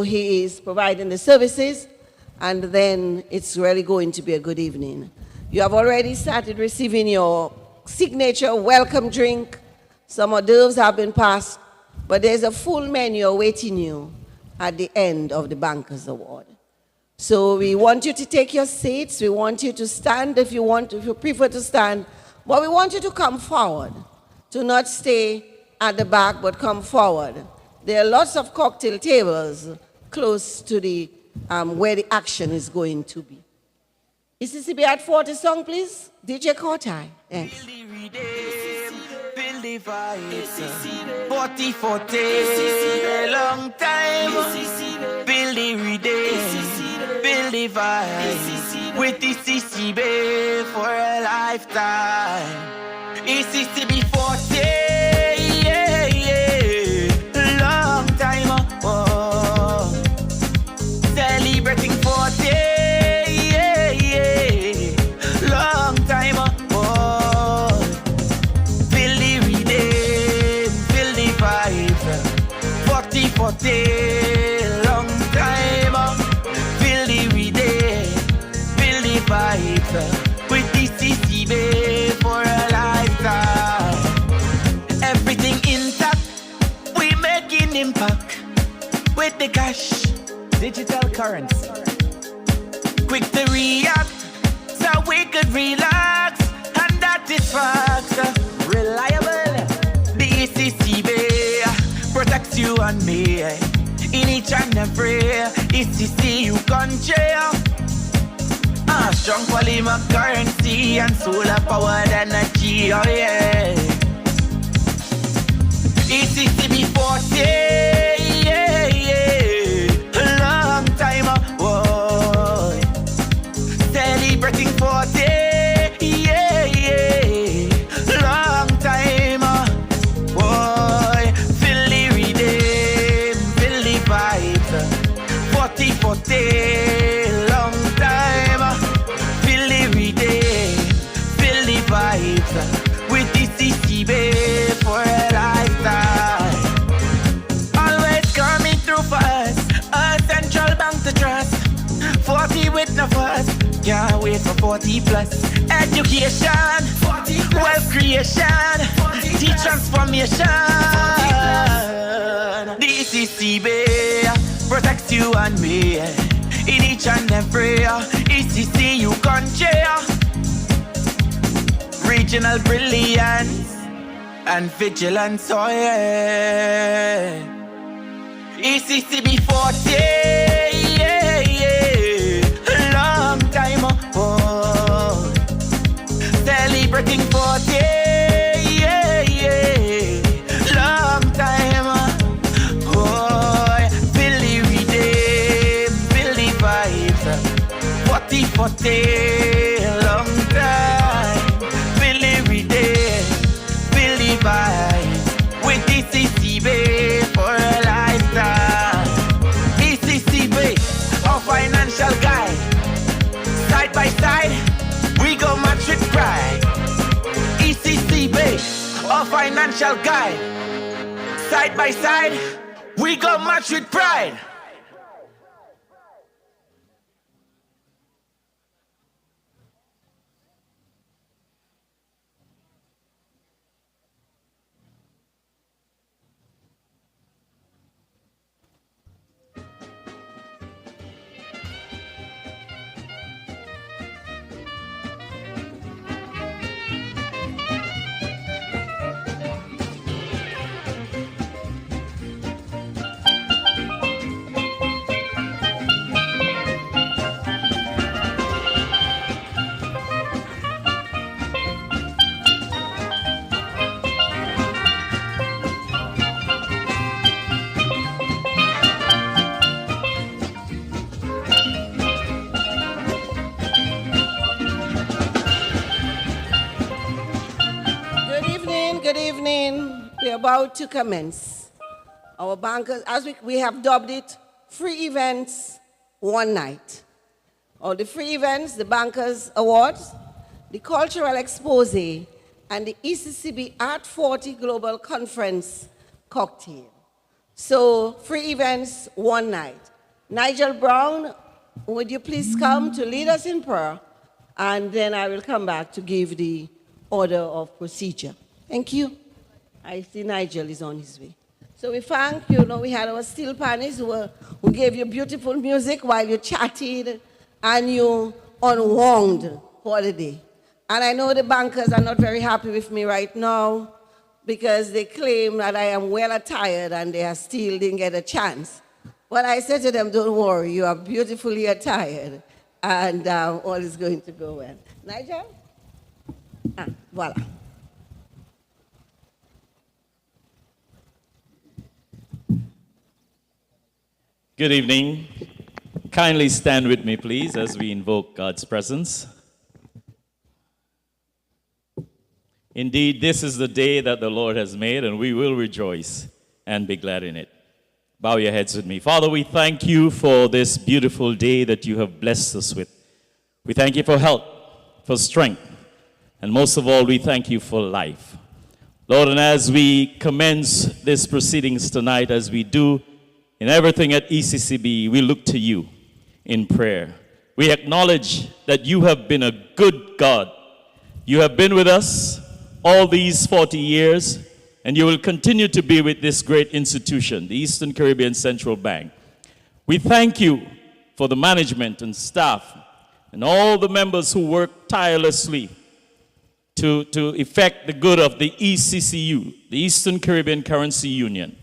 he is providing the services, and then it's really going to be a good evening. You have already started receiving your signature welcome drink. Some hors d'oeuvres have been passed, but there's a full menu awaiting you at the end of the Bankers Award. So we want you to take your seats. We want you to stand if you prefer to stand, but we want you to come forward. Do not stay at the back, but come forward. There are lots of cocktail tables close to the where the action is going to be. ECCB at 40 song, please. DJ Kotai. Thanks. Feel the vibes. 40, 40, long time. Feel the rhythm. Feel the vibes. With ECCB for a lifetime. ECCB 40, yeah, yeah. Long time. Oh. Celebrating 40, yeah, yeah. Long time. Oh. Feel the rhythm, feel the vibes. 40, 40, long time. Feel the rhythm, feel the vibes. With ECCB for a lifetime. Everything intact, we making impact. With the cash, digital currency. Quick to react, so we could relax. And that is fact. Reliable, the ECCB protects you and me. In each and every ECCU country. Strong polymer currency and solar powered energy, oh yeah. ECCB 40, yeah, yeah. Long time, whoa. Celebrating 40, yeah, yeah. Long time, whoa. Feel the rhythm, feel the vibes. 40, 40, long time. Feel the rhythm, feel the vibes. With ECCB for a lifetime. Always coming through for us, a central bank to trust. 40 with no fuss, can't wait for 40 plus. Education, 40 plus. Wealth creation, 40 the transformation. The ECCB protects you and me. In each and every ECCU country. Regional brilliance and vigilance, oh yeah. ECCB 40, yeah, yeah. Long time, oh. Celebrating 40, yeah, yeah. Long time, oh. Feel the rhythm, feel the vibes. 40, 40, long time. Feel the rhythm, feel the vibes. With ECCB for a lifetime. ECCB, our financial guide. Side by side, we go match with pride. ECCB, our financial guide. Side by side, we go match with pride. Good evening. We're about to commence our bankers, as we have dubbed it, free events, one night. All the free events, the Bankers Awards, the Cultural Exposé, and the ECCB Art 40 Global Conference Cocktail. So, free events, one night. Nigel Brown, would you please come to lead us in prayer? And then I will come back to give the order of procedure. Thank you. I see Nigel is on his way. So we thank you. We had our steel panists who gave you beautiful music while you chatted and you unwound for the day. And I know the bankers are not very happy with me right now because they claim that I am well attired and they still didn't get a chance. But I said to them, don't worry, you are beautifully attired and all is going to go well. Nigel? Voila. Good evening. Kindly stand with me, please, as we invoke God's presence. Indeed, this is the day that the Lord has made, and we will rejoice and be glad in it. Bow your heads with me. Father, we thank you for this beautiful day that you have blessed us with. We thank you for health, for strength, and most of all, we thank you for life. Lord, and as we commence these proceedings tonight, as we do in everything at ECCB, we look to you in prayer. We acknowledge that you have been a good God. You have been with us all these 40 years, and you will continue to be with this great institution, the Eastern Caribbean Central Bank. We thank you for the management and staff and all the members who work tirelessly to effect the good of the ECCU, the Eastern Caribbean Currency Union.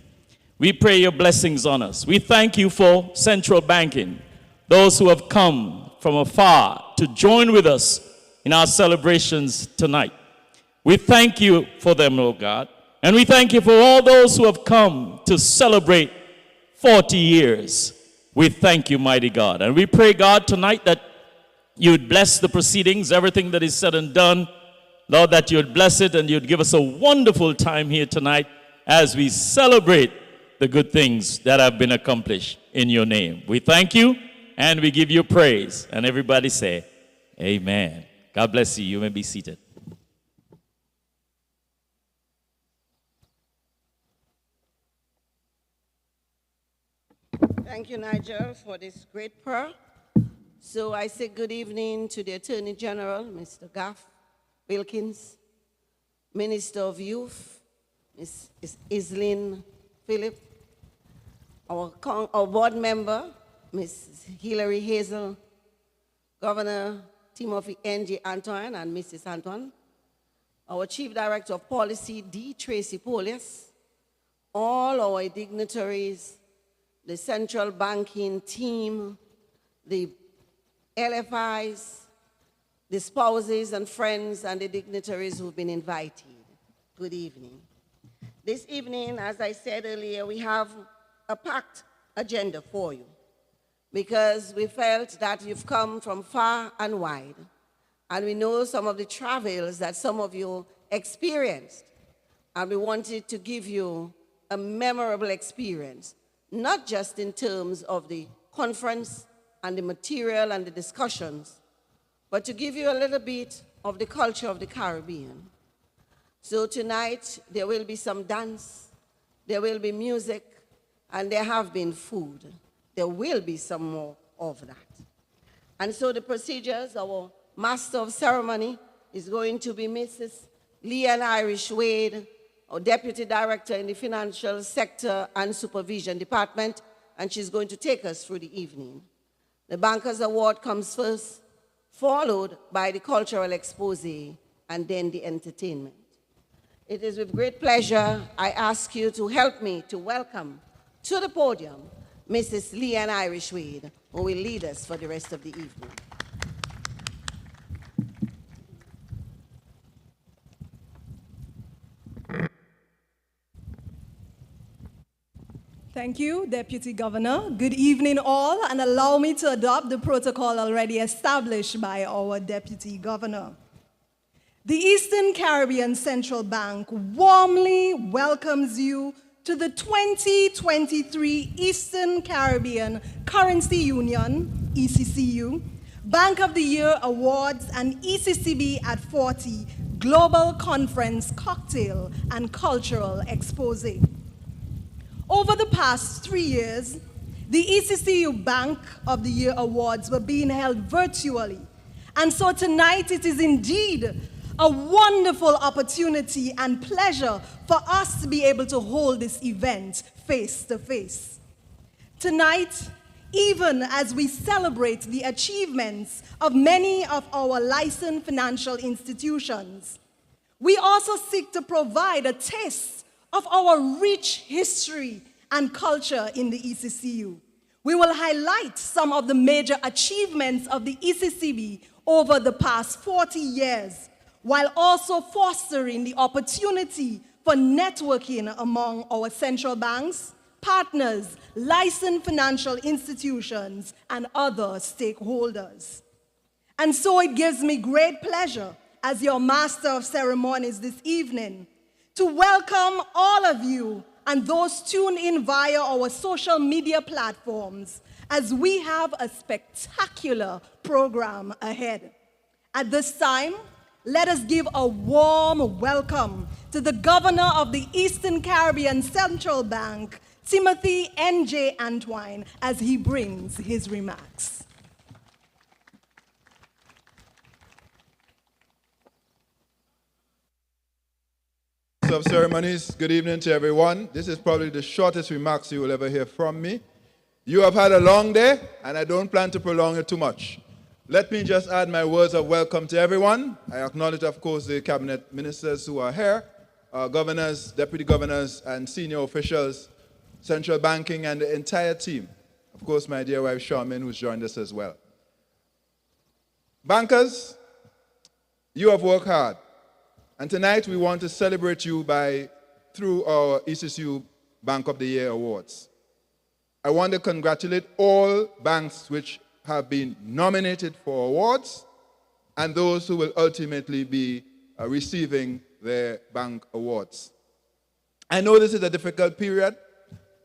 We pray your blessings on us. We thank you for central banking, those who have come from afar to join with us in our celebrations tonight. We thank you for them, Lord God. And we thank you for all those who have come to celebrate 40 years. We thank you, mighty God. And we pray, God, tonight that you would bless the proceedings, everything that is said and done. Lord, that you would bless it and you would give us a wonderful time here tonight as we celebrate the good things that have been accomplished in your name. We thank you and we give you praise. And everybody say, amen. God bless you. You may be seated. Thank you, Nigel, for this great prayer. So I say good evening to the Attorney General, Mr. Gaff Wilkins, Minister of Youth, Ms. Islyn Phillip, our board member, Ms. Hilary Hazel, Governor Timothy N.G. Antoine and Mrs. Antoine, our Chief Director of Policy, D. Tracy Polius, all our dignitaries, the central banking team, the LFIs, the spouses and friends and the dignitaries who've been invited. Good evening. This evening, as I said earlier, we have a packed agenda for you because we felt that you've come from far and wide, and we know some of the travels that some of you experienced, and we wanted to give you a memorable experience, not just in terms of the conference and the material and the discussions, but to give you a little bit of the culture of the Caribbean. So tonight, there will be some dance, there will be music, and there have been food. There will be some more of that. And so the procedures, our master of ceremony is going to be Mrs. Leanne Irish Wade, our Deputy Director in the Financial Sector and Supervision Department, and she's going to take us through the evening. The Bankers Award comes first, followed by the cultural expose, and then the entertainment. It is with great pleasure I ask you to help me to welcome to the podium Mrs. Leanne Irish Wade, who will lead us for the rest of the evening. Thank you, Deputy Governor. Good evening, all, and allow me to adopt the protocol already established by our Deputy Governor. The Eastern Caribbean Central Bank warmly welcomes you to the 2023 Eastern Caribbean Currency Union, ECCU, Bank of the Year Awards and ECCB at 40 Global Conference Cocktail and Cultural Expose. Over the past 3 years, the ECCU Bank of the Year Awards were being held virtually. And so tonight it is indeed a wonderful opportunity and pleasure for us to be able to hold this event face to face. Tonight, even as we celebrate the achievements of many of our licensed financial institutions, we also seek to provide a taste of our rich history and culture in the ECCU. We will highlight some of the major achievements of the ECCB over the past 40 years, while also fostering the opportunity for networking among our central banks, partners, licensed financial institutions, and other stakeholders. And so it gives me great pleasure, as your master of ceremonies this evening, to welcome all of you and those tuned in via our social media platforms, as we have a spectacular program ahead. At this time, let us give a warm welcome to the Governor of the Eastern Caribbean Central Bank, Timothy N.J. Antwine, as he brings his remarks. Of ceremonies, good evening to everyone. This is probably the shortest remarks you will ever hear from me. You have had a long day, and I don't plan to prolong it too much. Let me just add my words of welcome to everyone. I acknowledge, of course, the cabinet ministers who are here, governors, deputy governors, and senior officials, central banking, and the entire team. Of course, my dear wife, Charmaine, who's joined us as well. Bankers, you have worked hard. And tonight we want to celebrate you through our ECCU Bank of the Year Awards. I want to congratulate all banks which have been nominated for awards and those who will ultimately be receiving their bank awards. I know this is a difficult period,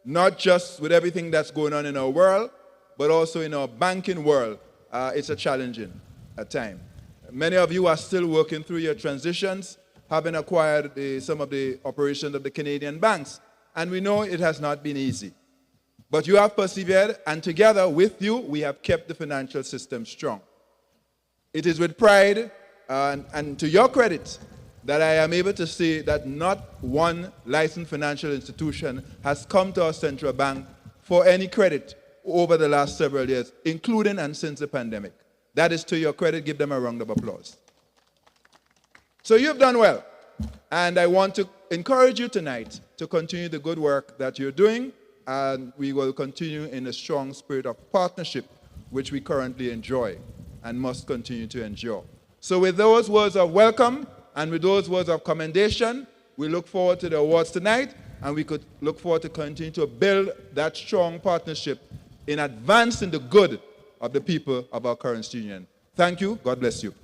not just with everything that's going on in our world, but also in our banking world. It's a challenging time. Many of you are still working through your transitions, having acquired some of the operations of the Canadian banks. And we know it has not been easy. But you have persevered, and together with you, we have kept the financial system strong. It is with pride and to your credit that I am able to say that not one licensed financial institution has come to our central bank for any credit over the last several years, including and since the pandemic. That is to your credit. Give them a round of applause. So you've done well, and I want to encourage you tonight to continue the good work that you're doing, and we will continue in a strong spirit of partnership, which we currently enjoy and must continue to enjoy. So with those words of welcome and with those words of commendation, we look forward to the awards tonight, and we could look forward to continue to build that strong partnership in advancing the good of the people of our current union. Thank you. God bless you.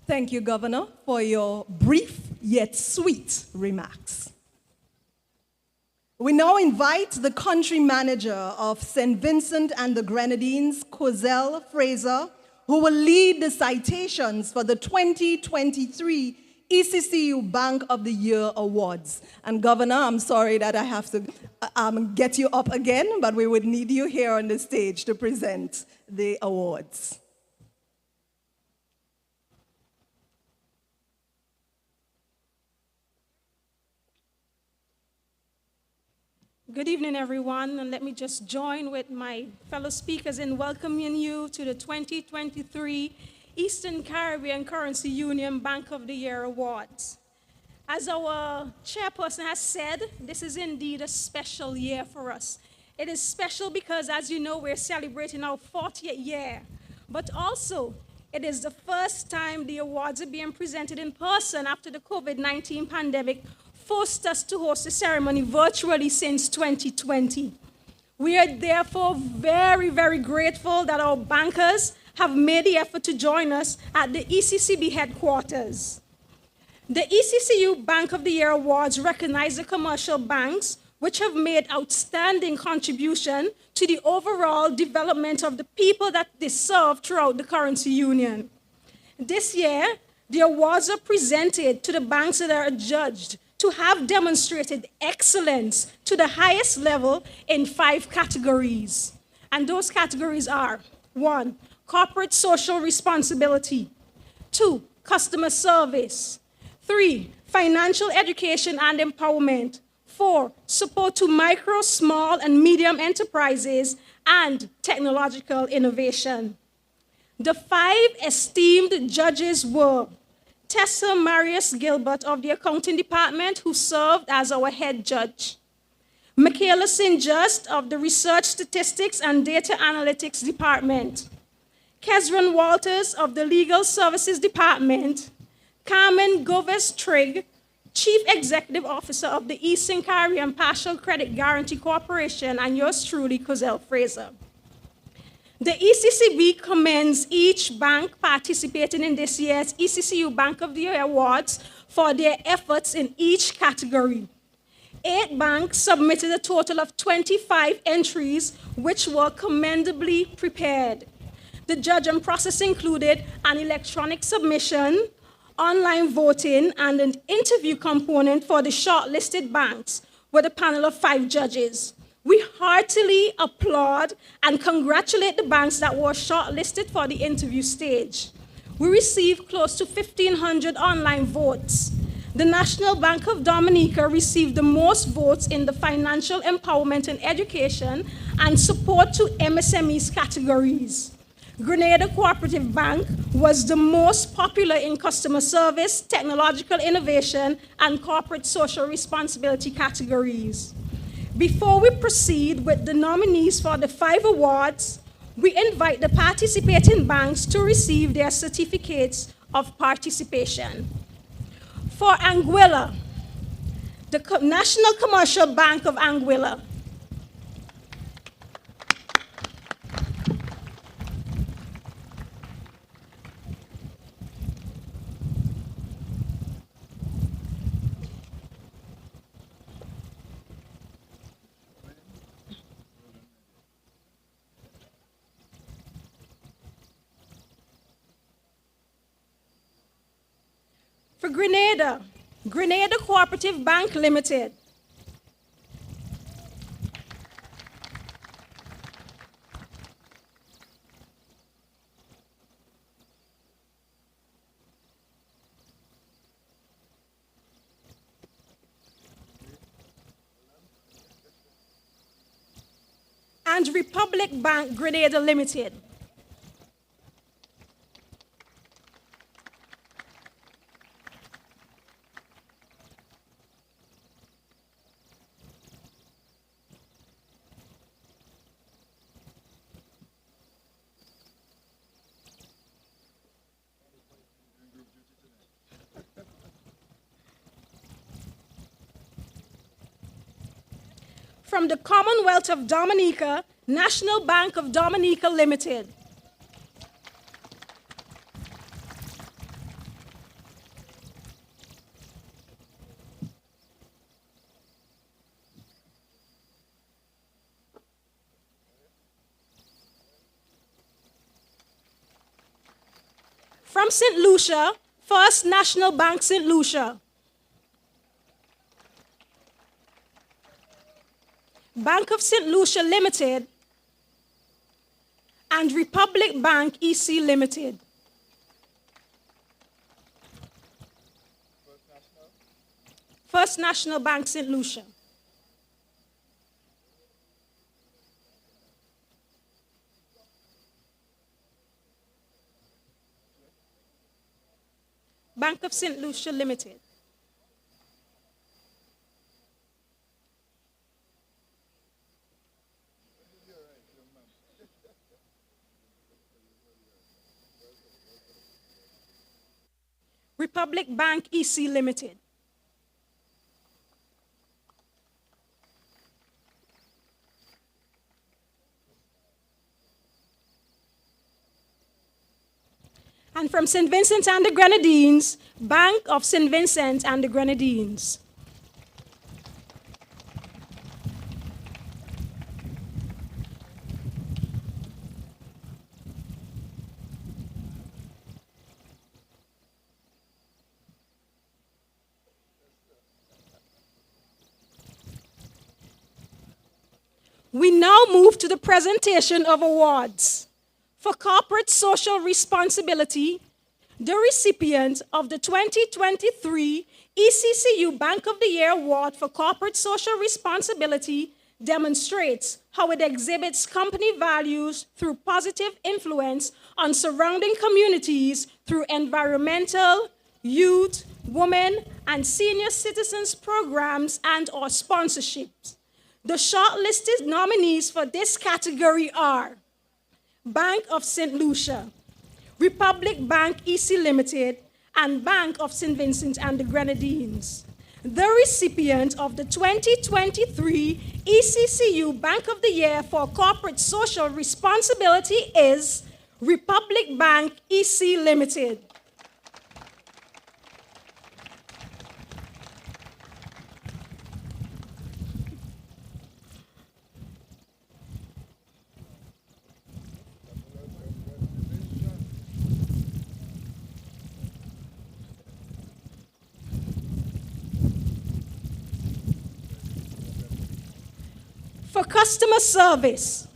Thank you, Governor, for your brief yet sweet remarks. We now invite the country manager of St. Vincent and the Grenadines, Cozell Fraser, who will lead the citations for the 2023 ECCU Bank of the Year Awards. And Governor, I'm sorry that I have to get you up again, but we would need you here on the stage to present the awards. Good evening, everyone, and let me just join with my fellow speakers in welcoming you to the 2023 Eastern Caribbean Currency Union Bank of the Year Awards. As our chairperson has said, this is indeed a special year for us. It is special because, as you know, we're celebrating our 40th year, but also it is the first time the awards are being presented in person after the COVID-19 pandemic forced us to host the ceremony virtually since 2020. We are therefore very, very grateful that our bankers have made the effort to join us at the ECCB headquarters. The ECCU Bank of the Year Awards recognize the commercial banks which have made outstanding contribution to the overall development of the people that they serve throughout the currency union. This year, The awards are presented to the banks that are adjudged to have demonstrated excellence to the highest level in 5 categories. And those categories are: 1, corporate social responsibility; 2, customer service; 3, financial education and empowerment; 4, support to micro, small, and medium enterprises; and technological innovation. The 5 esteemed judges were Tessa Marius Gilbert of the Accounting Department, who served as our head judge; Michaela St. Just of the Research, Statistics, and Data Analytics Department; Kezran Walters of the Legal Services Department; Carmen Goves Trigg, Chief Executive Officer of the Eastern Caribbean Partial Credit Guarantee Corporation; and yours truly, Cozelle Fraser. The ECCB commends each bank participating in this year's ECCU Bank of the Year Awards for their efforts in each category. 8 banks submitted a total of 25 entries, which were commendably prepared. The judging process included an electronic submission, online voting, and an interview component for the shortlisted banks with a panel of 5 judges. We heartily applaud and congratulate the banks that were shortlisted for the interview stage. We received close to 1,500 online votes. The National Bank of Dominica received the most votes in the financial empowerment and education and support to MSMEs categories. Grenada Cooperative Bank was the most popular in customer service, technological innovation, and corporate social responsibility categories. Before we proceed with the nominees for the 5 awards, we invite the participating banks to receive their certificates of participation. For Anguilla, the National Commercial Bank of Anguilla. For Grenada, Grenada Cooperative Bank Limited. And Republic Bank Grenada Limited. From the Commonwealth of Dominica, National Bank of Dominica Limited. From St. Lucia, First National Bank St. Lucia. Bank of St. Lucia Limited, and Republic Bank EC Limited. First National Bank St. Lucia. Bank of St. Lucia Limited. Republic Bank EC Limited. And from St. Vincent and the Grenadines, Bank of St. Vincent and the Grenadines. We now move to the presentation of awards. For corporate social responsibility, the recipient of the 2023 ECCU Bank of the Year Award for Corporate Social Responsibility demonstrates how it exhibits company values through positive influence on surrounding communities through environmental, youth, women, and senior citizens programs and/or sponsorships. The shortlisted nominees for this category are Bank of St. Lucia, Republic Bank EC Limited, and Bank of St. Vincent and the Grenadines. The recipient of the 2023 ECCU Bank of the Year for Corporate Social Responsibility is Republic Bank EC Limited. For customer service,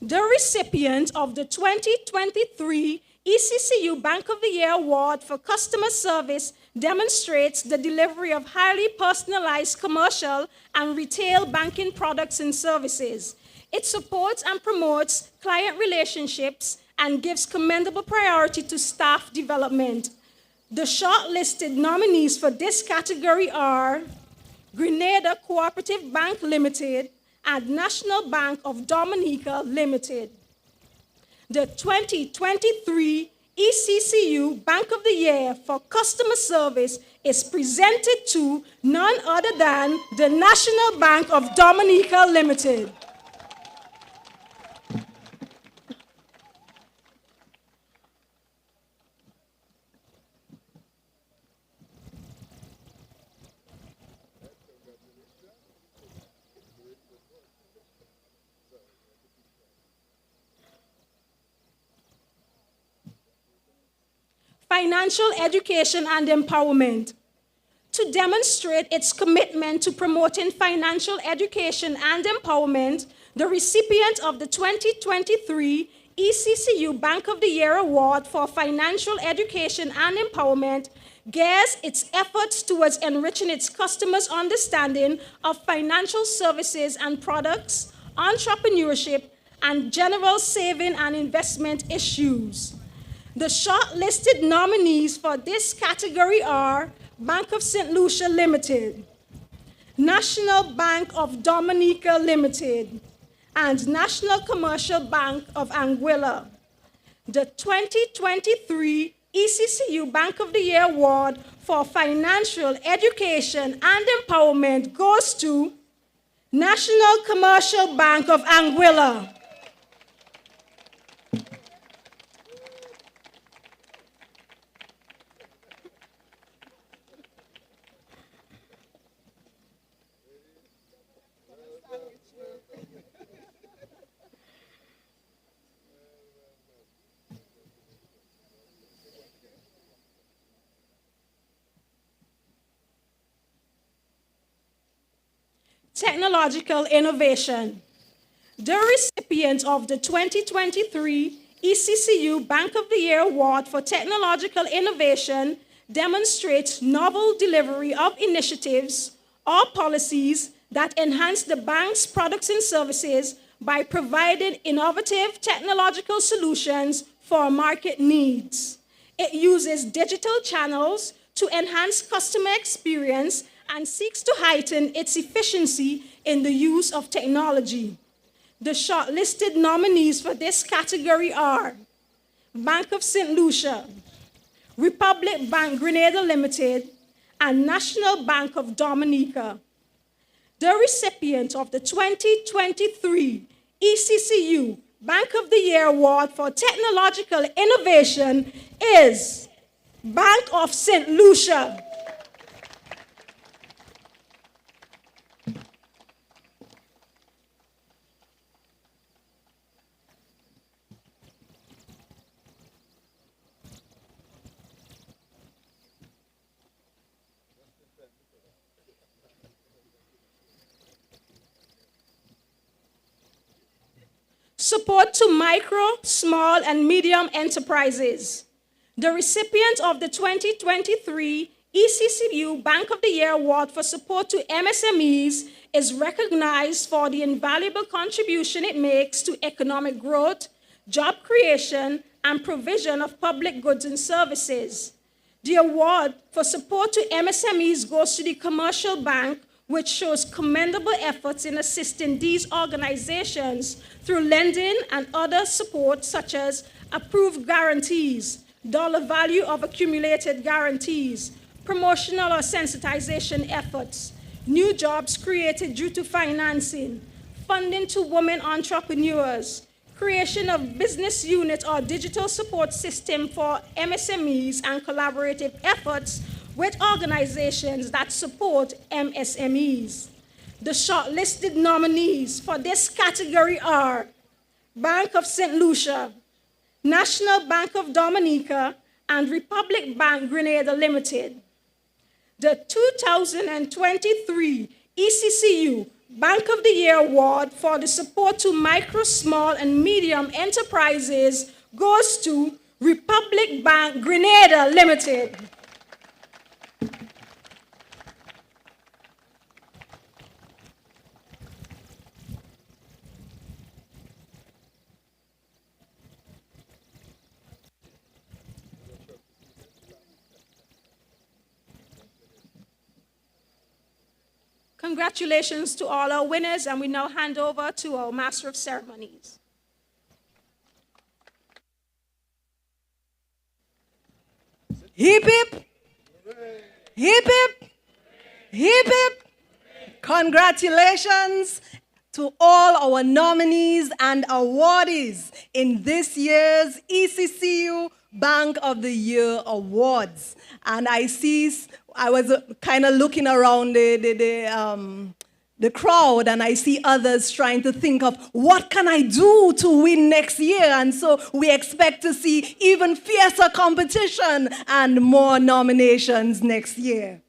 the recipient of the 2023 ECCU Bank of the Year Award for Customer Service demonstrates the delivery of highly personalized commercial and retail banking products and services. It supports and promotes client relationships and gives commendable priority to staff development. The shortlisted nominees for this category are Grenada Cooperative Bank Limited and National Bank of Dominica Limited. The 2023 ECCU Bank of the Year for Customer Service is presented to none other than the National Bank of Dominica Limited. Financial education and empowerment. To demonstrate its commitment to promoting financial education and empowerment, the recipient of the 2023 ECCU Bank of the Year Award for Financial Education and Empowerment gears its efforts towards enriching its customers' understanding of financial services and products, entrepreneurship, and general saving and investment issues. The shortlisted nominees for this category are Bank of St. Lucia Limited, National Bank of Dominica Limited, and National Commercial Bank of Anguilla. The 2023 ECCU Bank of the Year Award for Financial Education and Empowerment goes to National Commercial Bank of Anguilla. Technological innovation. The recipient of the 2023 ECCU Bank of the Year Award for Technological Innovation demonstrates novel delivery of initiatives or policies that enhance the bank's products and services by providing innovative technological solutions for market needs. It uses digital channels to enhance customer experience and seeks to heighten its efficiency in the use of technology. The shortlisted nominees for this category are Bank of St. Lucia, Republic Bank Grenada Limited, and National Bank of Dominica. The recipient of the 2023 ECCU Bank of the Year Award for Technological Innovation is Bank of St. Lucia. support to micro, small, and medium enterprises. The recipient of the 2023 ECCU Bank of the Year Award for support to MSMEs is recognized for the invaluable contribution it makes to economic growth, job creation, and provision of public goods and services. The award for support to MSMEs goes to the Commercial Bank, which shows commendable efforts in assisting these organizations through lending and other support such as approved guarantees, dollar value of accumulated guarantees, promotional or sensitization efforts, new jobs created due to financing, funding to women entrepreneurs, creation of business unit or digital support system for MSMEs, and collaborative efforts with organizations that support MSMEs. The shortlisted nominees for this category are Bank of St. Lucia, National Bank of Dominica, and Republic Bank Grenada Limited. The 2023 ECCU Bank of the Year Award for the support to micro, small, and medium enterprises goes to Republic Bank Grenada Limited. Congratulations to all our winners, and we now hand over to our Master of Ceremonies. Hip hip. Hip hip. Hip hip. Congratulations to all our nominees and awardees in this year's ECCU Bank of the Year Awards. And I was kind of looking around the crowd, and I see others trying to think of what can I do to win next year. And so we expect to see even fiercer competition and more nominations next year.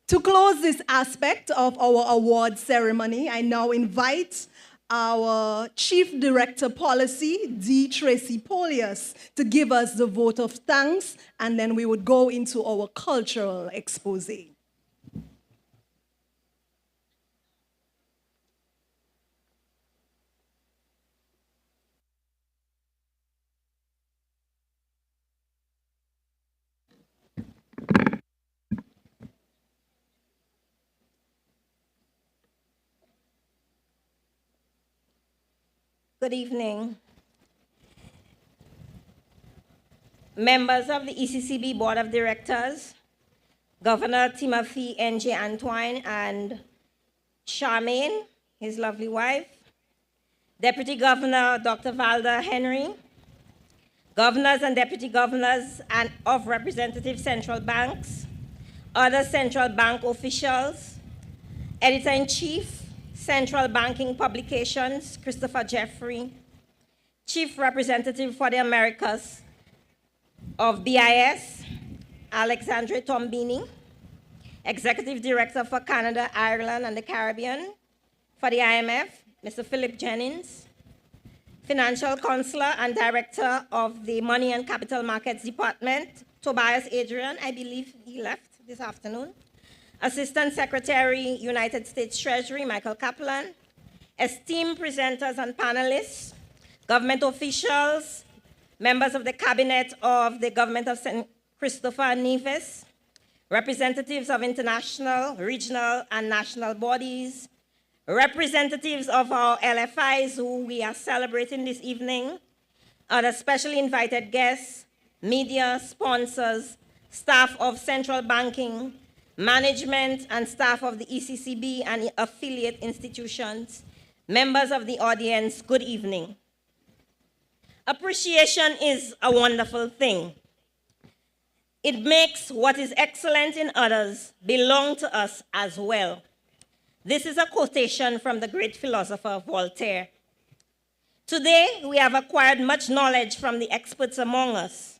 To close this aspect of our award ceremony, I now invite our Chief Director Policy, D. Tracy Polius, to give us the vote of thanks, and then we would go into our cultural expose. Good evening. Members of the ECCB Board of Directors, Governor Timothy N.J. Antoine and Charmaine, his lovely wife, Deputy Governor Dr. Valda Henry, governors and deputy governors and of representative central banks, other central bank officials, Editor-in-Chief, Central Banking Publications, Christopher Jeffrey, Chief Representative for the Americas of BIS, Alexandre Tombini, Executive Director for Canada, Ireland, and the Caribbean for the IMF, Mr. Philip Jennings, Financial Counselor and Director of the Money and Capital Markets Department, Tobias Adrian, I believe he left this afternoon, Assistant Secretary, United States Treasury, Michael Kaplan, esteemed presenters and panelists, government officials, members of the Cabinet of the Government of St. Christopher and Nevis, representatives of international, regional, and national bodies, representatives of our LFIs who we are celebrating this evening, other specially invited guests, media, sponsors, staff of central banking, management and staff of the ECCB and affiliate institutions, members of the audience, good evening. Appreciation is a wonderful thing. It makes what is excellent in others belong to us as well. This is a quotation from the great philosopher Voltaire. Today, we have acquired much knowledge from the experts among us.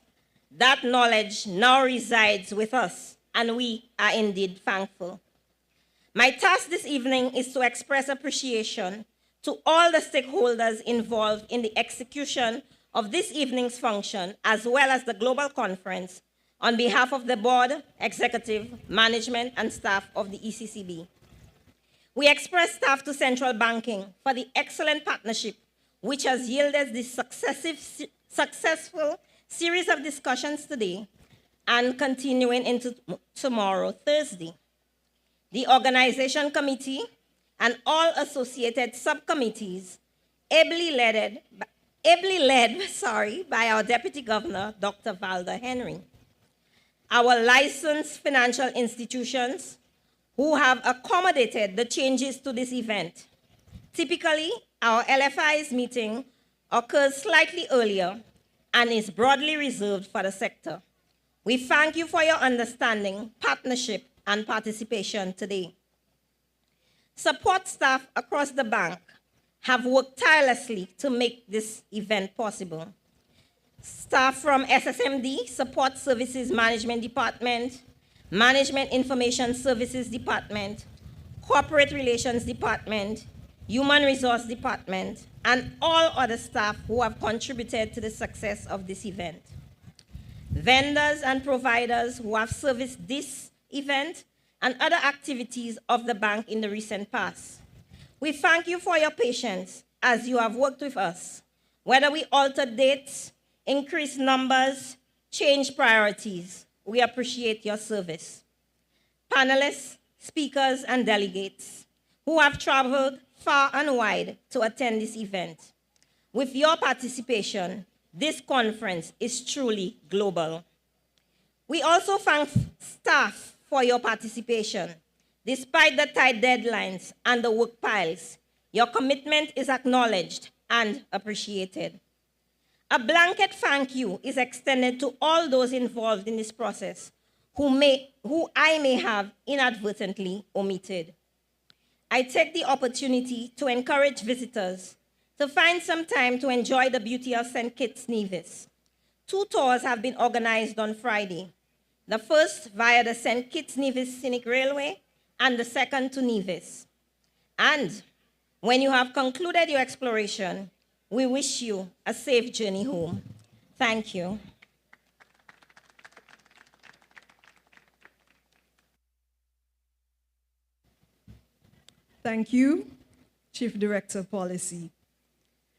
That knowledge now resides with us, and we are indeed thankful. My task this evening is to express appreciation to all the stakeholders involved in the execution of this evening's function, as well as the global conference, on behalf of the board, executive, management, and staff of the ECCB. We express staff to central banking for the excellent partnership which has yielded this successful series of discussions today and continuing into tomorrow, Thursday. The organization committee and all associated subcommittees, ably led by our Deputy Governor, Dr. Valda Henry. Our licensed financial institutions who have accommodated the changes to this event. Typically, our LFI's meeting occurs slightly earlier and is broadly reserved for the sector. We thank you for your understanding, partnership, and participation today. Support staff across the bank have worked tirelessly to make this event possible. Staff from SSMD, Support Services Management Department, Management Information Services Department, Corporate Relations Department, Human Resource Department, and all other staff who have contributed to the success of this event. Vendors and providers who have serviced this event and other activities of the bank in the recent past. We thank you for your patience as you have worked with us, whether we alter dates, increase numbers, change priorities. We appreciate your service. Panelists, speakers, and delegates who have traveled far and wide to attend this event. With your participation, this conference is truly global. We also thank staff for your participation. Despite the tight deadlines and the work piles, your commitment is acknowledged and appreciated. A blanket thank you is extended to all those involved in this process who I may have inadvertently omitted. I take the opportunity to encourage visitors to find some time to enjoy the beauty of St. Kitts Nevis. 2 tours have been organized on Friday. The first via the St. Kitts Nevis Scenic Railway and the second to Nevis. And when you have concluded your exploration, we wish you a safe journey home. Thank you. Thank you, Chief Director Policy.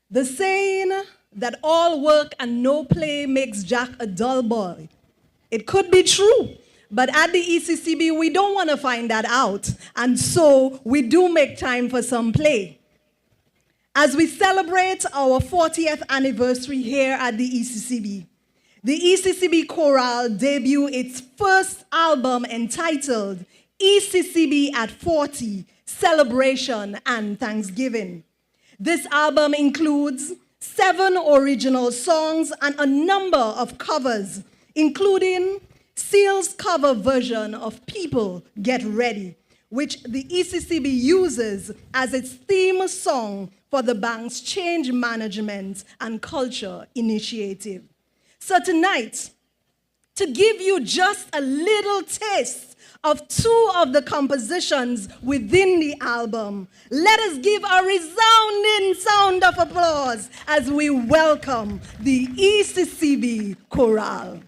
The saying that all work and no play makes Jack a dull boy. It could be true, but at the ECCB, we don't want to find that out. And so we do make time for some play. As we celebrate our 40th anniversary here at the ECCB Chorale debuted its first album entitled ECCB at 40, Celebration and Thanksgiving. This album includes 7 original songs and a number of covers, including Seal's cover version of People Get Ready, which the ECCB uses as its theme song for the bank's change management and culture initiative. So tonight, to give you just a little taste of 2 of the compositions within the album, let us give a resounding sound of applause as we welcome the ECCB Chorale.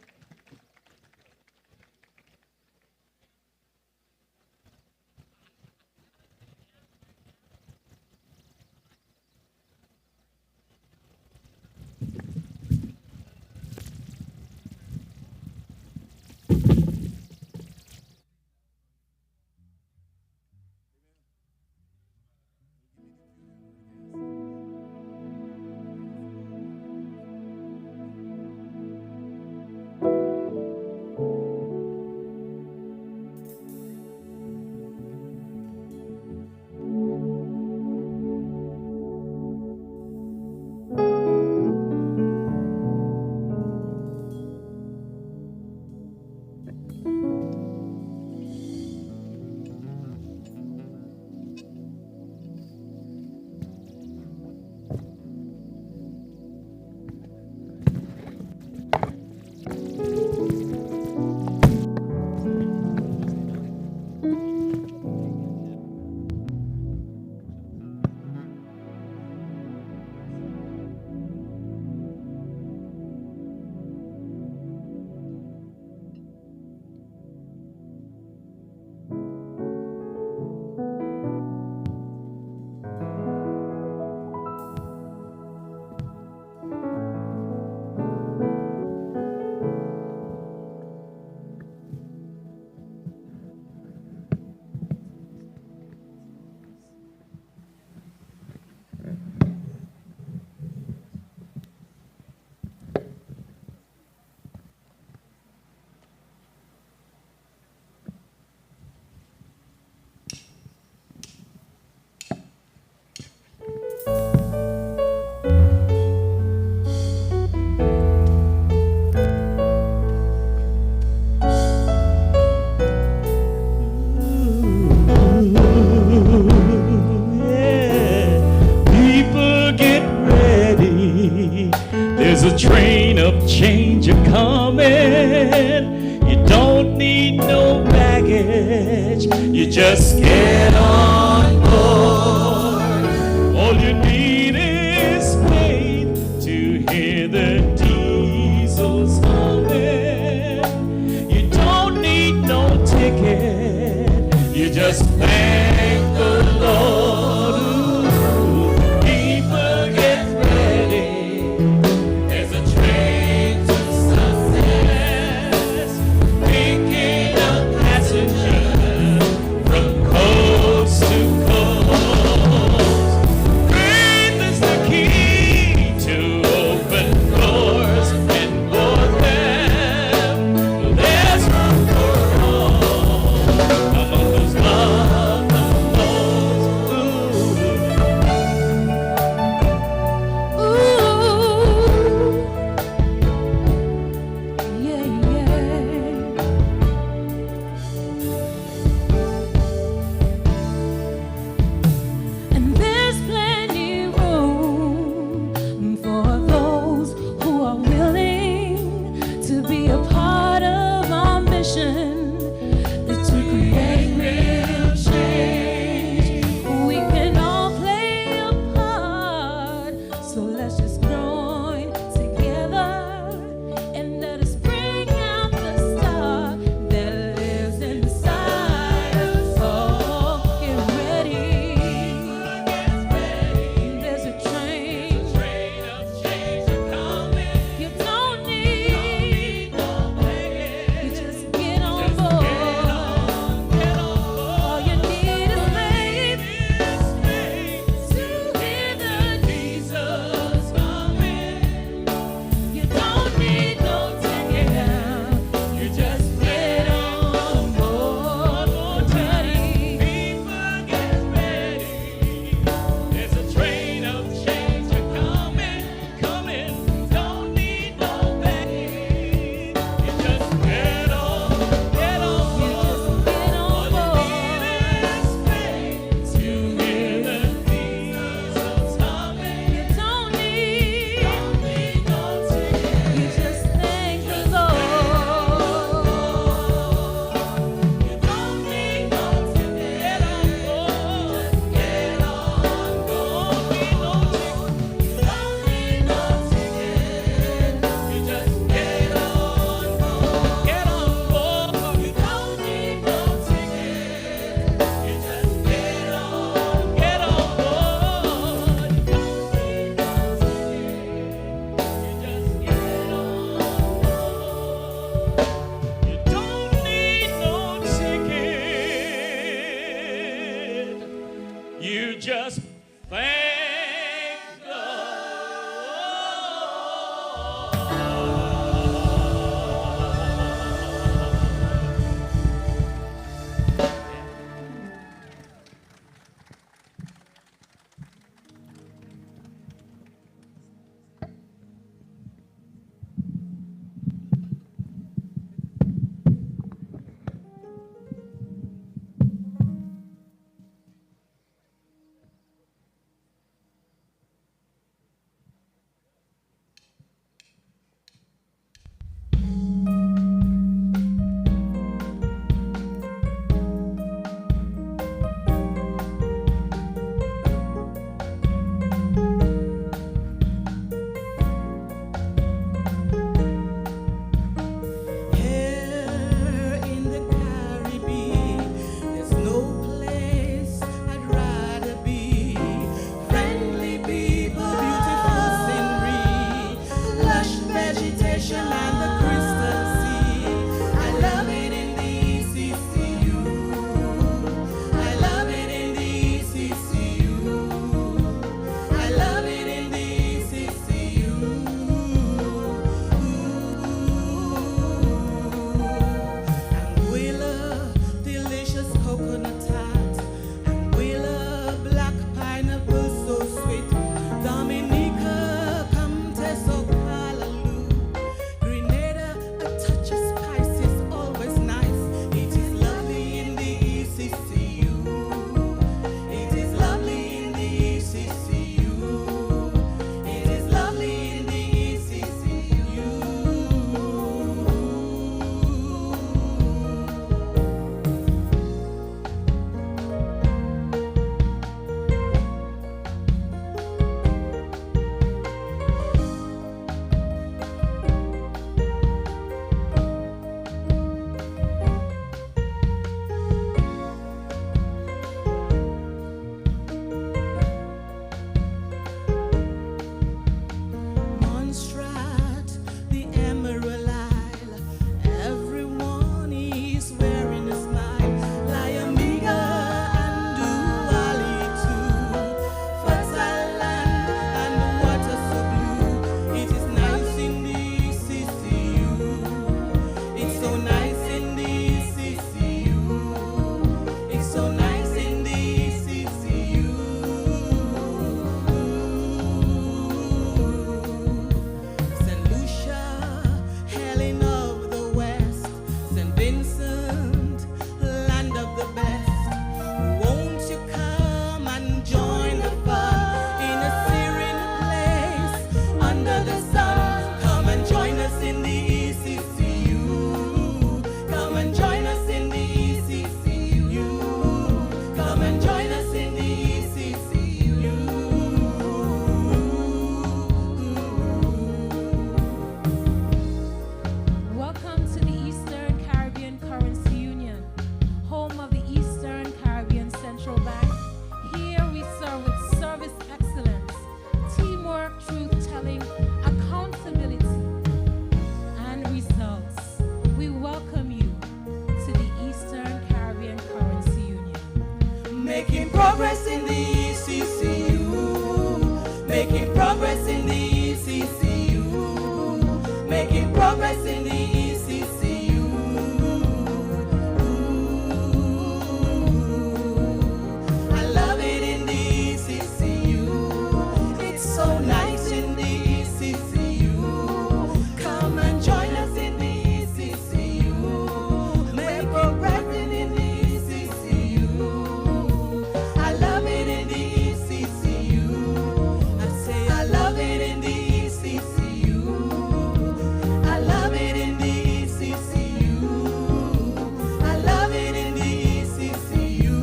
a train of change a-coming. You don't need no baggage. You just get on board. All you need is faith to hear the diesels humming. You don't need no ticket. You just thank the Lord. Ooh, people get ready. There's a train to success, picking up passengers from coast to coast. Faith is the key to open doors, and for them, there's room for all. Among those love the most. Ooh, yeah, yeah. And there's plenty room for those who are willing to be a part of our mission to create real change. We can all play a part, so let's just join together and let us bring out the star that lives inside us. Oh, get ready. There's a train of change coming. You don't need no baggage. You just get on board. All you need is faith to hear the Jesus coming. You don't need no ticket. You just get on board. People get ready. There's a train of change a-coming, coming. Don't need no baggage. You just get on You just get on board. faith to hear the diesels humming. You don't need no ticket. You just thank the Lord. You don't need no ticket. Get on board. Get on board. You don't need no ticket. You just get on board. Get on board. You don't need no ticket. You just get on board. You don't need no ticket. You just thank Central Bank. Here we serve with service excellence, teamwork, truth-telling, accountability, and results. We welcome you to the Eastern Caribbean Currency Union. Making progress in the ECCU. Making progress in the ECCU. Making progress in the ECCU. I love it in the ECCU. It's so nice in the ECCU. Come and join us in the ECCU. We're progressing in the ECCU. I love it in the ECCU. I say I love it in the ECCU. I love it in the ECCU. I love it in the ECCU.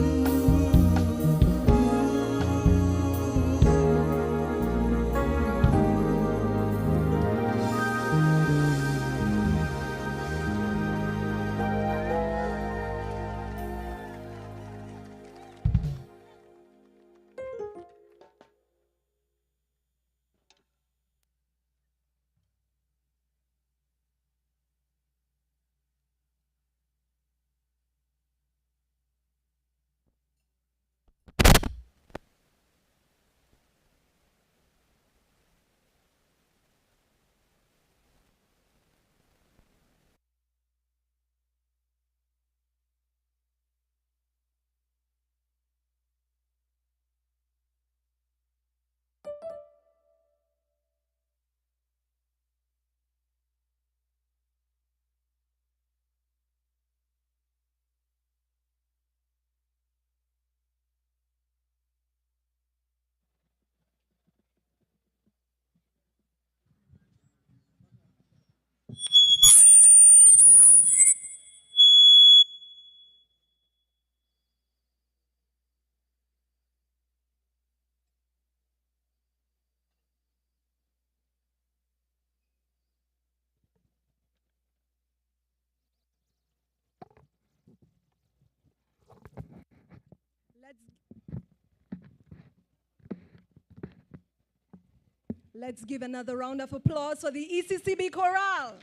Let's give another round of applause for the ECCB Chorale.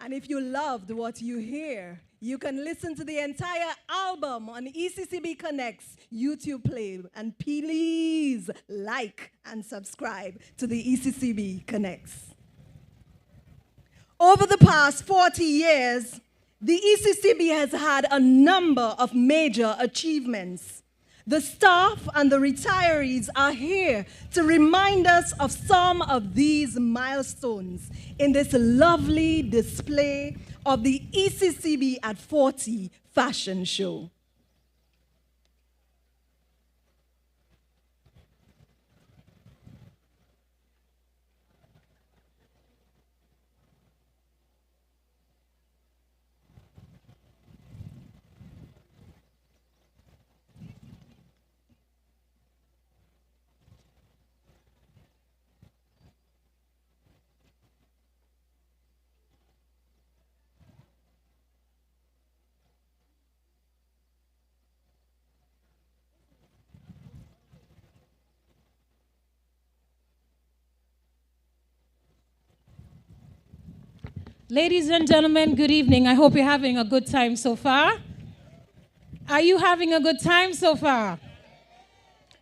And if you loved what you hear, you can listen to the entire album on ECCB Connect's YouTube play. And please like and subscribe to the ECCB Connects. Over the past 40 years, the ECCB has had a number of major achievements. The staff and the retirees are here to remind us of some of these milestones in this lovely display of the ECCB at 40 fashion show. Ladies and gentlemen, good evening. I hope you're having a good time so far. Are you having a good time so far?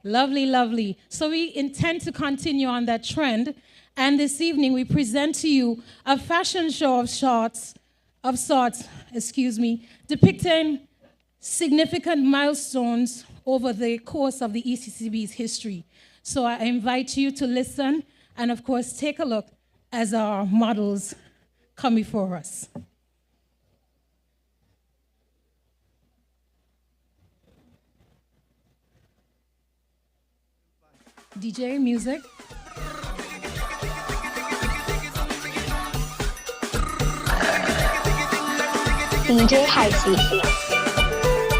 Lovely, lovely. So we intend to continue on that trend. And this evening we present to you a fashion show of sorts, depicting significant milestones over the course of the ECCB's history. So I invite you to listen and, of course, take a look as our models come before us. DJ, music. DJ Heisey.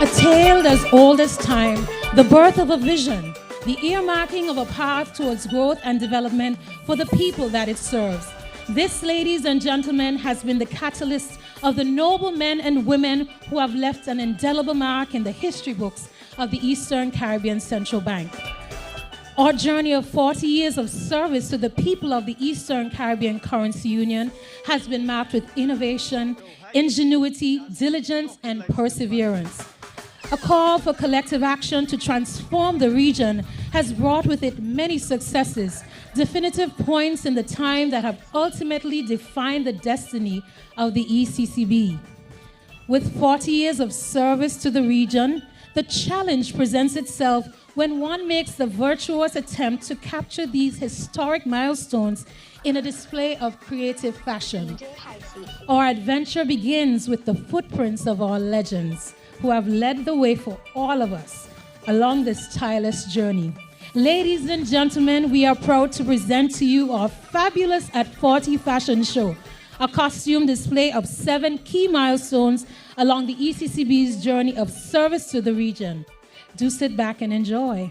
A tale as old as time, the birth of a vision, the earmarking of a path towards growth and development for the people that it serves. This, ladies and gentlemen, has been the catalyst of the noble men and women who have left an indelible mark in the history books of the Eastern Caribbean Central Bank. Our journey of 40 years of service to the people of the Eastern Caribbean Currency Union has been marked with innovation, ingenuity, diligence, and perseverance. A call for collective action to transform the region has brought with it many successes, definitive points in the time that have ultimately defined the destiny of the ECCB. With 40 years of service to the region, the challenge presents itself when one makes the virtuous attempt to capture these historic milestones in a display of creative fashion. Our adventure begins with the footprints of our legends, who have led the way for all of us along this tireless journey. Ladies and gentlemen, we are proud to present to you our fabulous At 40 fashion show, a costume display of 7 key milestones along the ECCB's journey of service to the region. Do sit back and enjoy.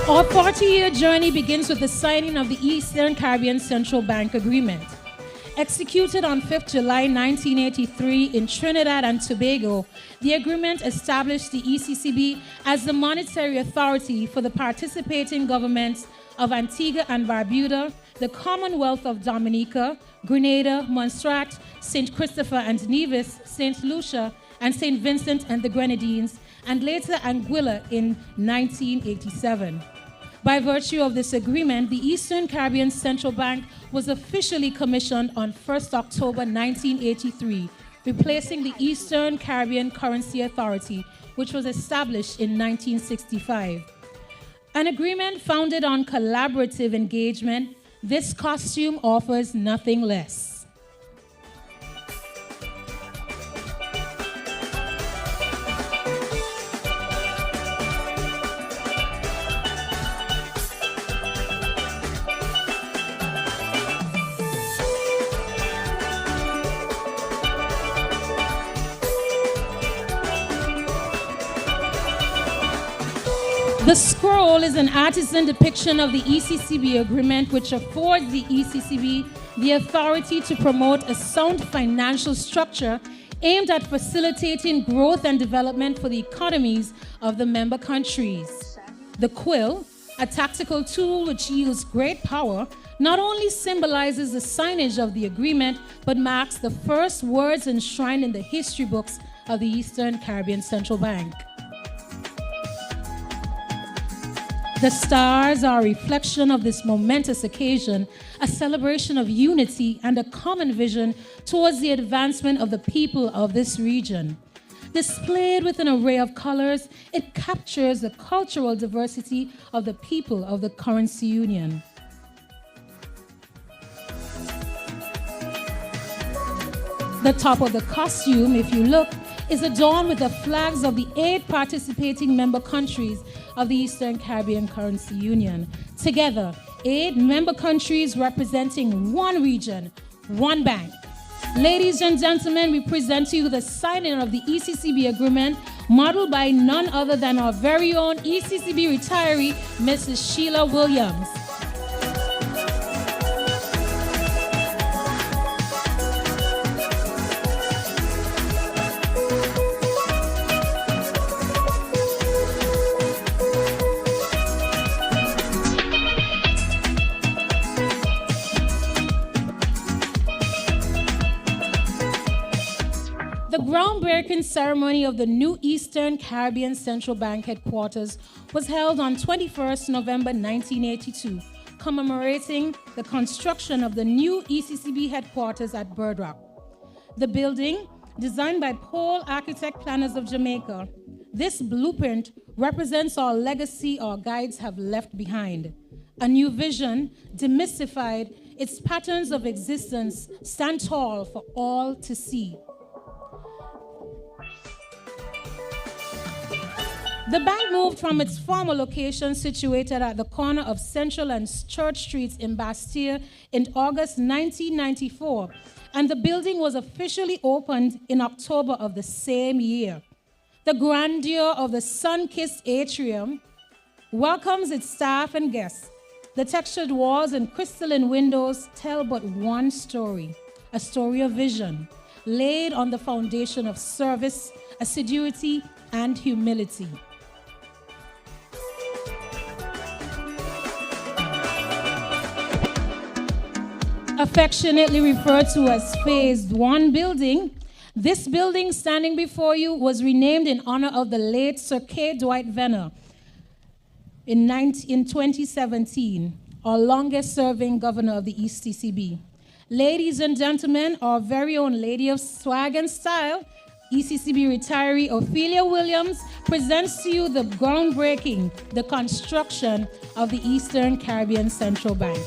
Our 40-year journey begins with the signing of the Eastern Caribbean Central Bank Agreement. Executed on 5th July 1983 in Trinidad and Tobago, the agreement established the ECCB as the monetary authority for the participating governments of Antigua and Barbuda, the Commonwealth of Dominica, Grenada, Montserrat, St. Christopher and Nevis, St. Lucia, and St. Vincent and the Grenadines, and later Anguilla in 1987. By virtue of this agreement, the Eastern Caribbean Central Bank was officially commissioned on 1st October 1983, replacing the Eastern Caribbean Currency Authority, which was established in 1965. An agreement founded on collaborative engagement, this costume offers nothing less. The scroll is an artisan depiction of the ECCB agreement, which affords the ECCB the authority to promote a sound financial structure aimed at facilitating growth and development for the economies of the member countries. The quill, a tactical tool which yields great power, not only symbolizes the signage of the agreement, but marks the first words enshrined in the history books of the Eastern Caribbean Central Bank. The stars are a reflection of this momentous occasion, a celebration of unity and a common vision towards the advancement of the people of this region. Displayed with an array of colors, it captures the cultural diversity of the people of the Currency Union. The top of the costume, if you look, is adorned with the flags of the 8 participating member countries of the Eastern Caribbean Currency Union. Together, 8 member countries representing one region, one bank. Ladies and gentlemen, we present to you the signing of the ECCB agreement, modeled by none other than our very own ECCB retiree, Mrs. Sheila Williams. The groundbreaking ceremony of the new Eastern Caribbean Central Bank headquarters was held on 21st November 1982, commemorating the construction of the new ECCB headquarters at Bird Rock. The building, designed by Paul Architect Planners of Jamaica, this blueprint represents our legacy our guides have left behind. A new vision, demystified, its patterns of existence stand tall for all to see. The bank moved from its former location situated at the corner of Central and Church Streets in Bastille in August 1994, and the building was officially opened in October of the same year. The grandeur of the sun-kissed atrium welcomes its staff and guests. The textured walls and crystalline windows tell but one story, a story of vision, laid on the foundation of service, assiduity, and humility. Affectionately referred to as Phase 1 building, this building standing before you was renamed in honor of the late Sir K. Dwight Venner in 2017, our longest serving governor of the ECCB. Ladies and gentlemen, our very own lady of swag and style, ECCB retiree Ophelia Williams, presents to you the groundbreaking, the construction of the Eastern Caribbean Central Bank.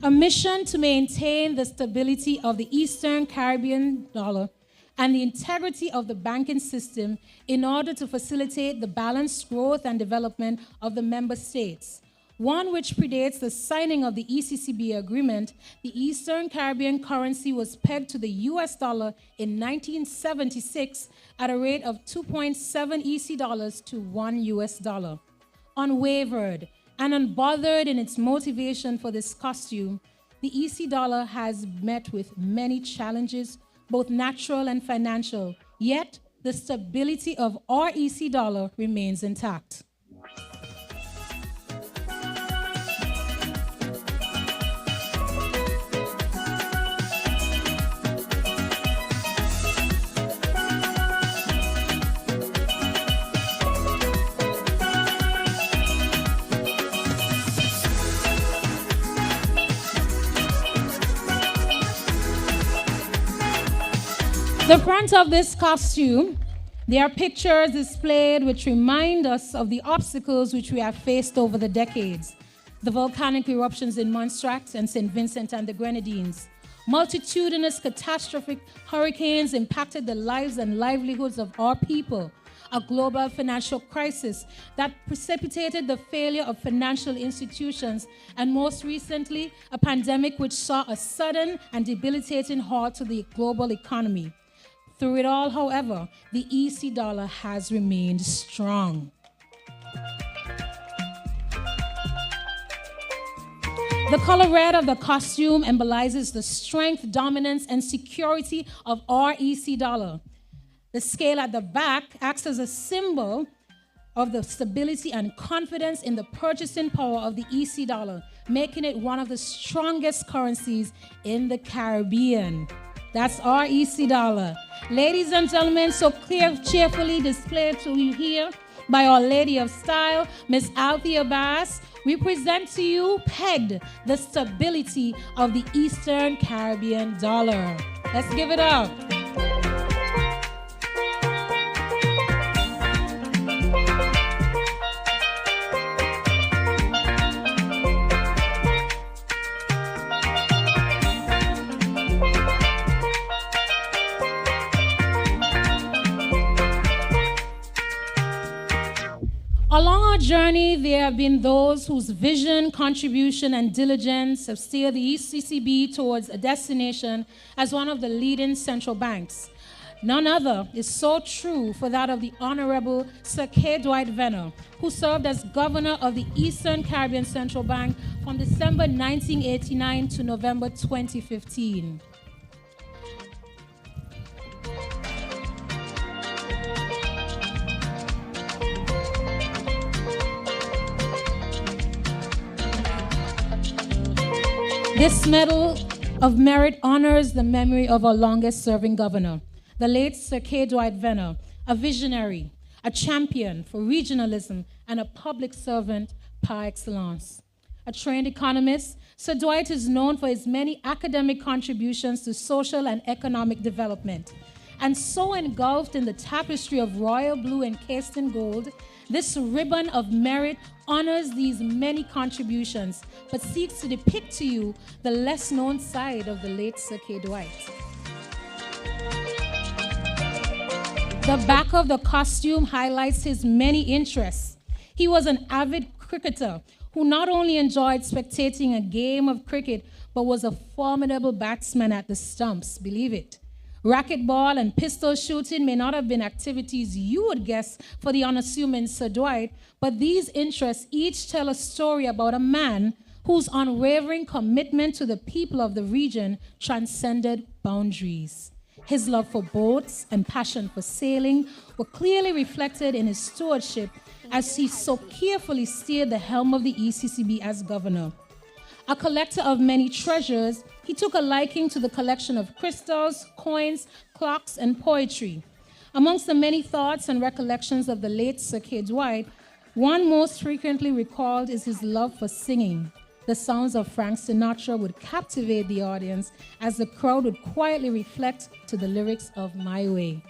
A mission to maintain the stability of the Eastern Caribbean dollar and the integrity of the banking system in order to facilitate the balanced growth and development of the member states. One which predates the signing of the ECCB agreement, the Eastern Caribbean currency was pegged to the US dollar in 1976 at a rate of 2.7 EC dollars to 1 US dollar. Unwavered and unbothered in its motivation for this costume, the EC dollar has met with many challenges, both natural and financial, yet the stability of our EC dollar remains intact. The front of this costume, there are pictures displayed which remind us of the obstacles which we have faced over the decades. The volcanic eruptions in Montserrat and St. Vincent and the Grenadines. Multitudinous catastrophic hurricanes impacted the lives and livelihoods of our people. A global financial crisis that precipitated the failure of financial institutions, and most recently, a pandemic which saw a sudden and debilitating halt to the global economy. Through it all, however, the EC dollar has remained strong. The color red of the costume symbolizes the strength, dominance, and security of our EC dollar. The scale at the back acts as a symbol of the stability and confidence in the purchasing power of the EC dollar, making it one of the strongest currencies in the Caribbean. That's our EC dollar. Ladies and gentlemen, so cheerfully displayed to you here by Our Lady of Style, Miss Althea Bass, we present to you pegged, the stability of the Eastern Caribbean dollar. Let's give it up. Along our journey, there have been those whose vision, contribution, and diligence have steered the ECCB towards a destination as one of the leading central banks. None other is so true for that of the Honorable Sir K. Dwight Venner, who served as governor of the Eastern Caribbean Central Bank from December 1989 to November 2015. This Medal of Merit honors the memory of our longest-serving governor, the late Sir K. Dwight Venner, a visionary, a champion for regionalism, and a public servant par excellence. A trained economist, Sir Dwight is known for his many academic contributions to social and economic development. And so engulfed in the tapestry of royal blue encased in gold, this ribbon of merit honors these many contributions, but seeks to depict to you the less-known side of the late Sir K. Dwight. The back of the costume highlights his many interests. He was an avid cricketer who not only enjoyed spectating a game of cricket, but was a formidable batsman at the stumps, believe it. Racquetball and pistol shooting may not have been activities you would guess for the unassuming Sir Dwight, but these interests each tell a story about a man whose unwavering commitment to the people of the region transcended boundaries. His love for boats and passion for sailing were clearly reflected in his stewardship as he so carefully steered the helm of the ECCB as governor. A collector of many treasures, he took a liking to the collection of crystals, coins, clocks, and poetry. Amongst the many thoughts and recollections of the late Sir K. Dwight, one most frequently recalled is his love for singing. The sounds of Frank Sinatra would captivate the audience as the crowd would quietly reflect to the lyrics of My Way.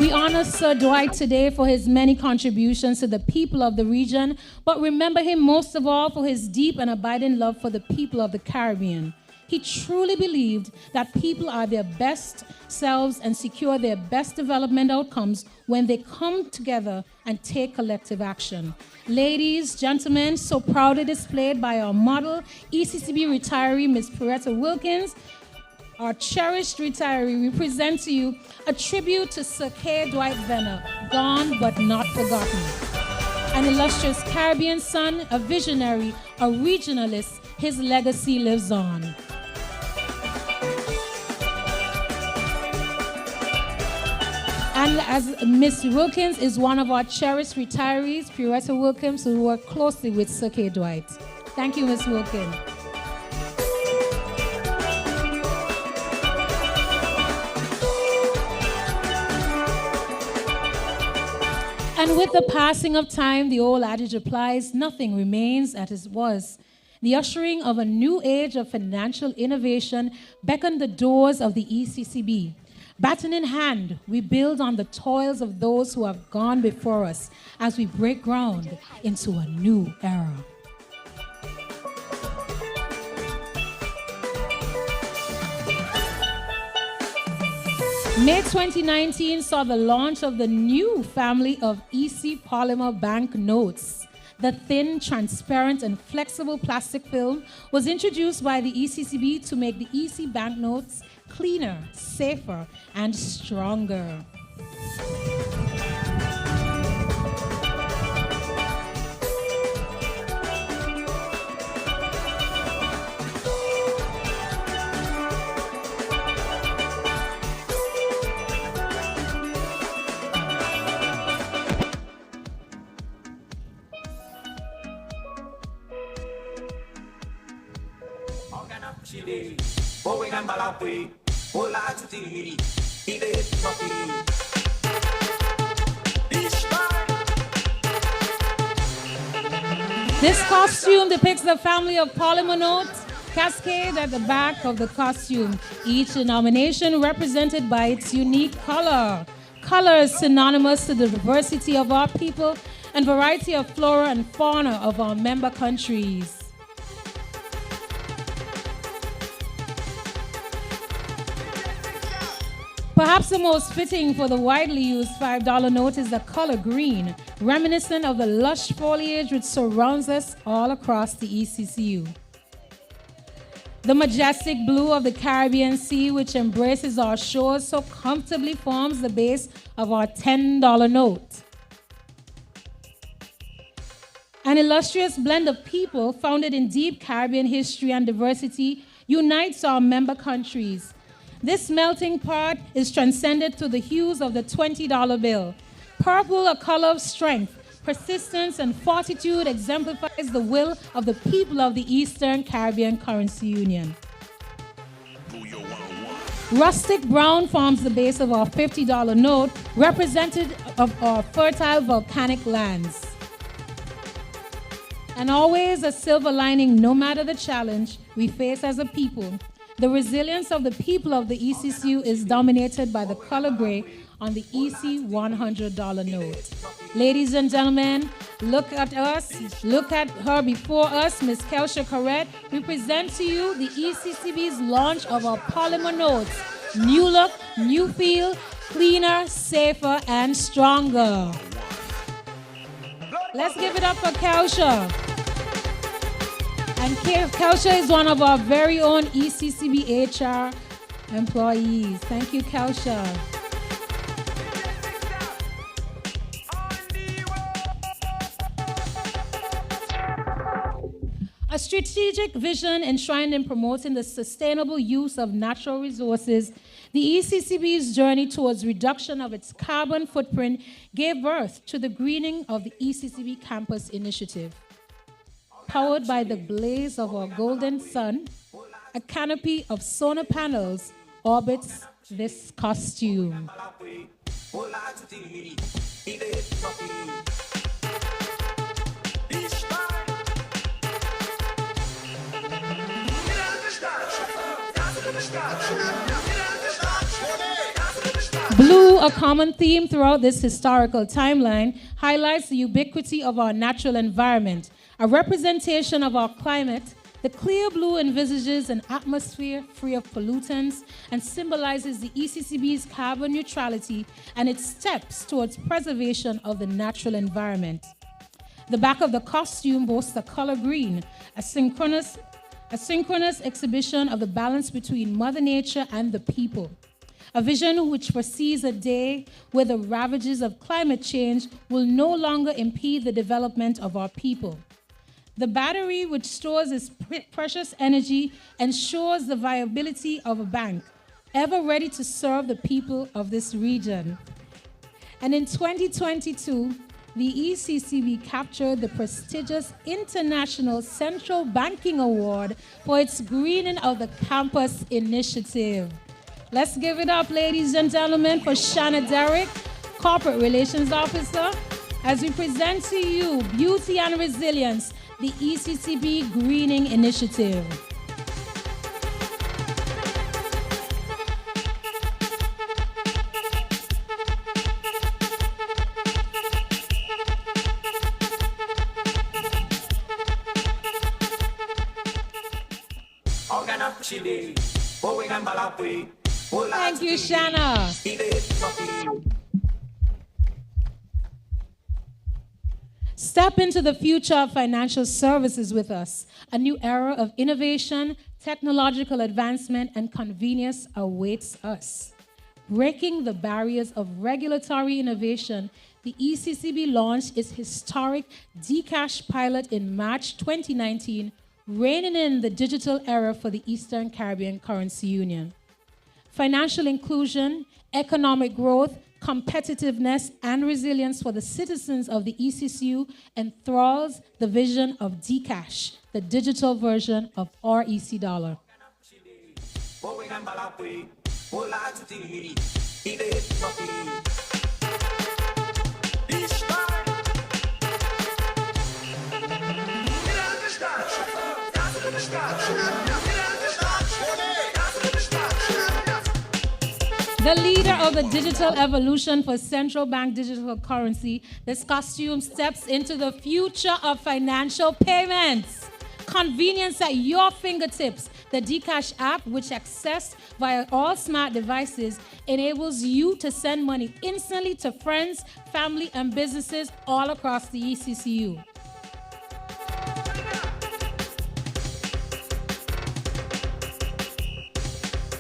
We honor Sir Dwight today for his many contributions to the people of the region, but remember him most of all for his deep and abiding love for the people of the Caribbean. He truly believed that people are their best selves and secure their best development outcomes when they come together and take collective action. Ladies, gentlemen, so proudly displayed by our model, ECCB retiree, Ms. Peretta Wilkins, our cherished retiree, we present to you a tribute to Sir K. Dwight Venner, gone but not forgotten. An illustrious Caribbean son, a visionary, a regionalist, his legacy lives on. And as Ms. Wilkins is one of our cherished retirees, Peretta Wilkins, who worked closely with Sir K. Dwight. Thank you, Ms. Wilkins. And with the passing of time, the old adage applies, nothing remains as it was. The ushering of a new age of financial innovation beckoned the doors of the ECCB. Baton in hand, we build on the toils of those who have gone before us as we break ground into a new era. May 2019 saw the launch of the new family of EC polymer bank notes. The thin, transparent, and flexible plastic film was introduced by the ECCB to make the EC banknotes cleaner, safer, and stronger. This costume depicts the family of polymer notes cascade at the back of the costume, each denomination represented by its unique color. Color is synonymous to the diversity of our people and variety of flora and fauna of our member countries. Perhaps the most fitting for the widely used $5 note is the color green, reminiscent of the lush foliage which surrounds us all across the ECCU. The majestic blue of the Caribbean Sea, which embraces our shores so comfortably, forms the base of our $10 note. An illustrious blend of people founded in deep Caribbean history and diversity unites our member countries. This melting pot is transcended to the hues of the $20 bill. Purple, a color of strength, persistence, and fortitude, exemplifies the will of the people of the Eastern Caribbean Currency Union. Booyah 101. Rustic brown forms the base of our $50 note, representative of our fertile volcanic lands. And always a silver lining, no matter the challenge we face as a people. The resilience of the people of the ECCU is dominated by the color gray on the EC $100 note. Ladies and gentlemen, look at us, look at her before us, Ms. Kelsha Corrett. We present to you the ECCB's launch of our polymer notes. New look, new feel, cleaner, safer, and stronger. Let's give it up for Kelsha. And Kelsha is one of our very own ECCB HR employees. Thank you, Kelsha. A strategic vision enshrined in promoting the sustainable use of natural resources, the ECCB's journey towards reduction of its carbon footprint gave birth to the greening of the ECCB Campus Initiative. Powered by the blaze of our golden sun, a canopy of solar panels orbits this costume. Blue, a common theme throughout this historical timeline, highlights the ubiquity of our natural environment. A representation of our climate, the clear blue envisages an atmosphere free of pollutants and symbolizes the ECCB's carbon neutrality and its steps towards preservation of the natural environment. The back of the costume boasts the color green, a synchronous exhibition of the balance between Mother Nature and the people. A vision which foresees a day where the ravages of climate change will no longer impede the development of our people. The battery which stores its precious energy ensures the viability of a bank, ever ready to serve the people of this region. And in 2022, the ECCB captured the prestigious International Central Banking Award for its greening of the campus initiative. Let's give it up, ladies and gentlemen, for Shanna Derrick, Corporate Relations Officer, as we present to you Beauty and Resilience, the ECCB Greening Initiative. Thank you, Shanna. Step into the future of financial services with us. A new era of innovation, technological advancement, and convenience awaits us. Breaking the barriers of regulatory innovation, the ECCB launched its historic Dcash pilot in March 2019, reining in the digital era for the Eastern Caribbean Currency Union. Financial inclusion, economic growth, competitiveness, and resilience for the citizens of the ECCU enthralls the vision of Dcash, the digital version of our EC dollar. The leader of the digital evolution for central bank digital currency, this costume steps into the future of financial payments. Convenience at your fingertips. The Dcash app, which accessed via all smart devices, enables you to send money instantly to friends, family, and businesses all across the ECCU.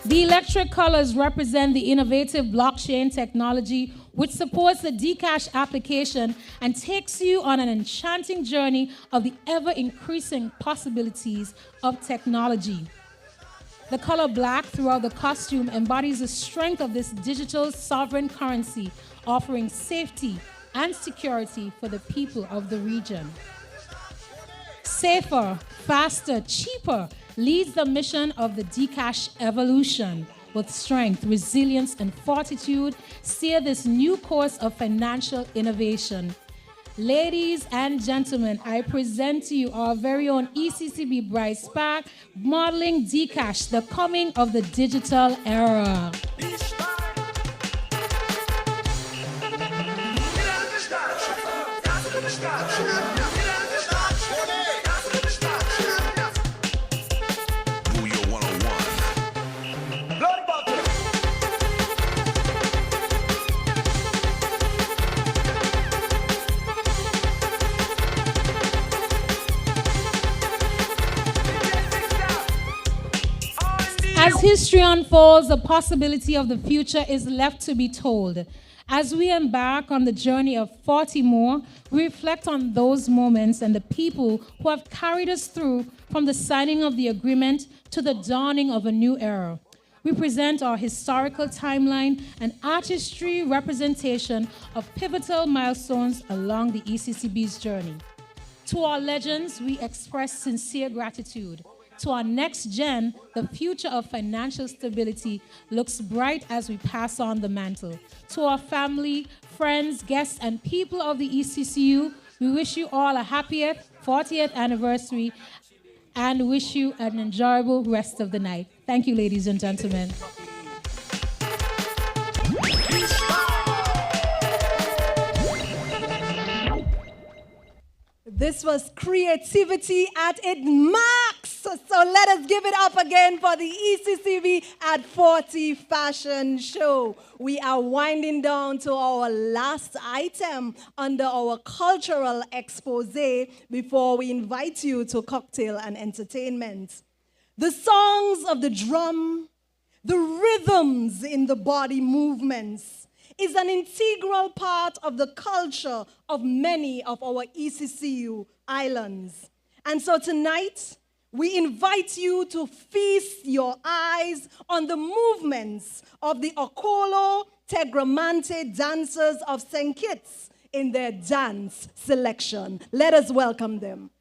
The electric colors represent the innovative blockchain technology which supports the Dcash application and takes you on an enchanting journey of the ever-increasing possibilities of technology. The color black throughout the costume embodies the strength of this digital sovereign currency, offering safety and security for the people of the region. Safer, faster, cheaper leads the mission of the Dcash evolution. with strength, resilience, and fortitude steer this new course of financial innovation. Ladies and gentlemen, I present to you our very own ECCB Bright Spark modeling Dcash, the coming of the digital era. As history unfolds, the possibility of the future is left to be told. As we embark on the journey of 40 more, we reflect on those moments and the people who have carried us through from the signing of the agreement to the dawning of a new era. We present our historical timeline and artistry representation of pivotal milestones along the ECCB's journey. To our legends, we express sincere gratitude. To our next gen, the future of financial stability looks bright as we pass on the mantle. To our family, friends, guests, and people of the ECCU, we wish you all a happy 40th anniversary and wish you an enjoyable rest of the night. Thank you, ladies and gentlemen. This was creativity at its max. So let us give it up again for the ECCB at 40 fashion show. We are winding down to our last item under our cultural expose before we invite you to cocktail and entertainment. The songs of the drum, the rhythms in the body movements, is an integral part of the culture of many of our ECCU islands. And so tonight, we invite you to feast your eyes on the movements of the Okolo Tegramante dancers of St. Kitts in their dance selection. Let us welcome them.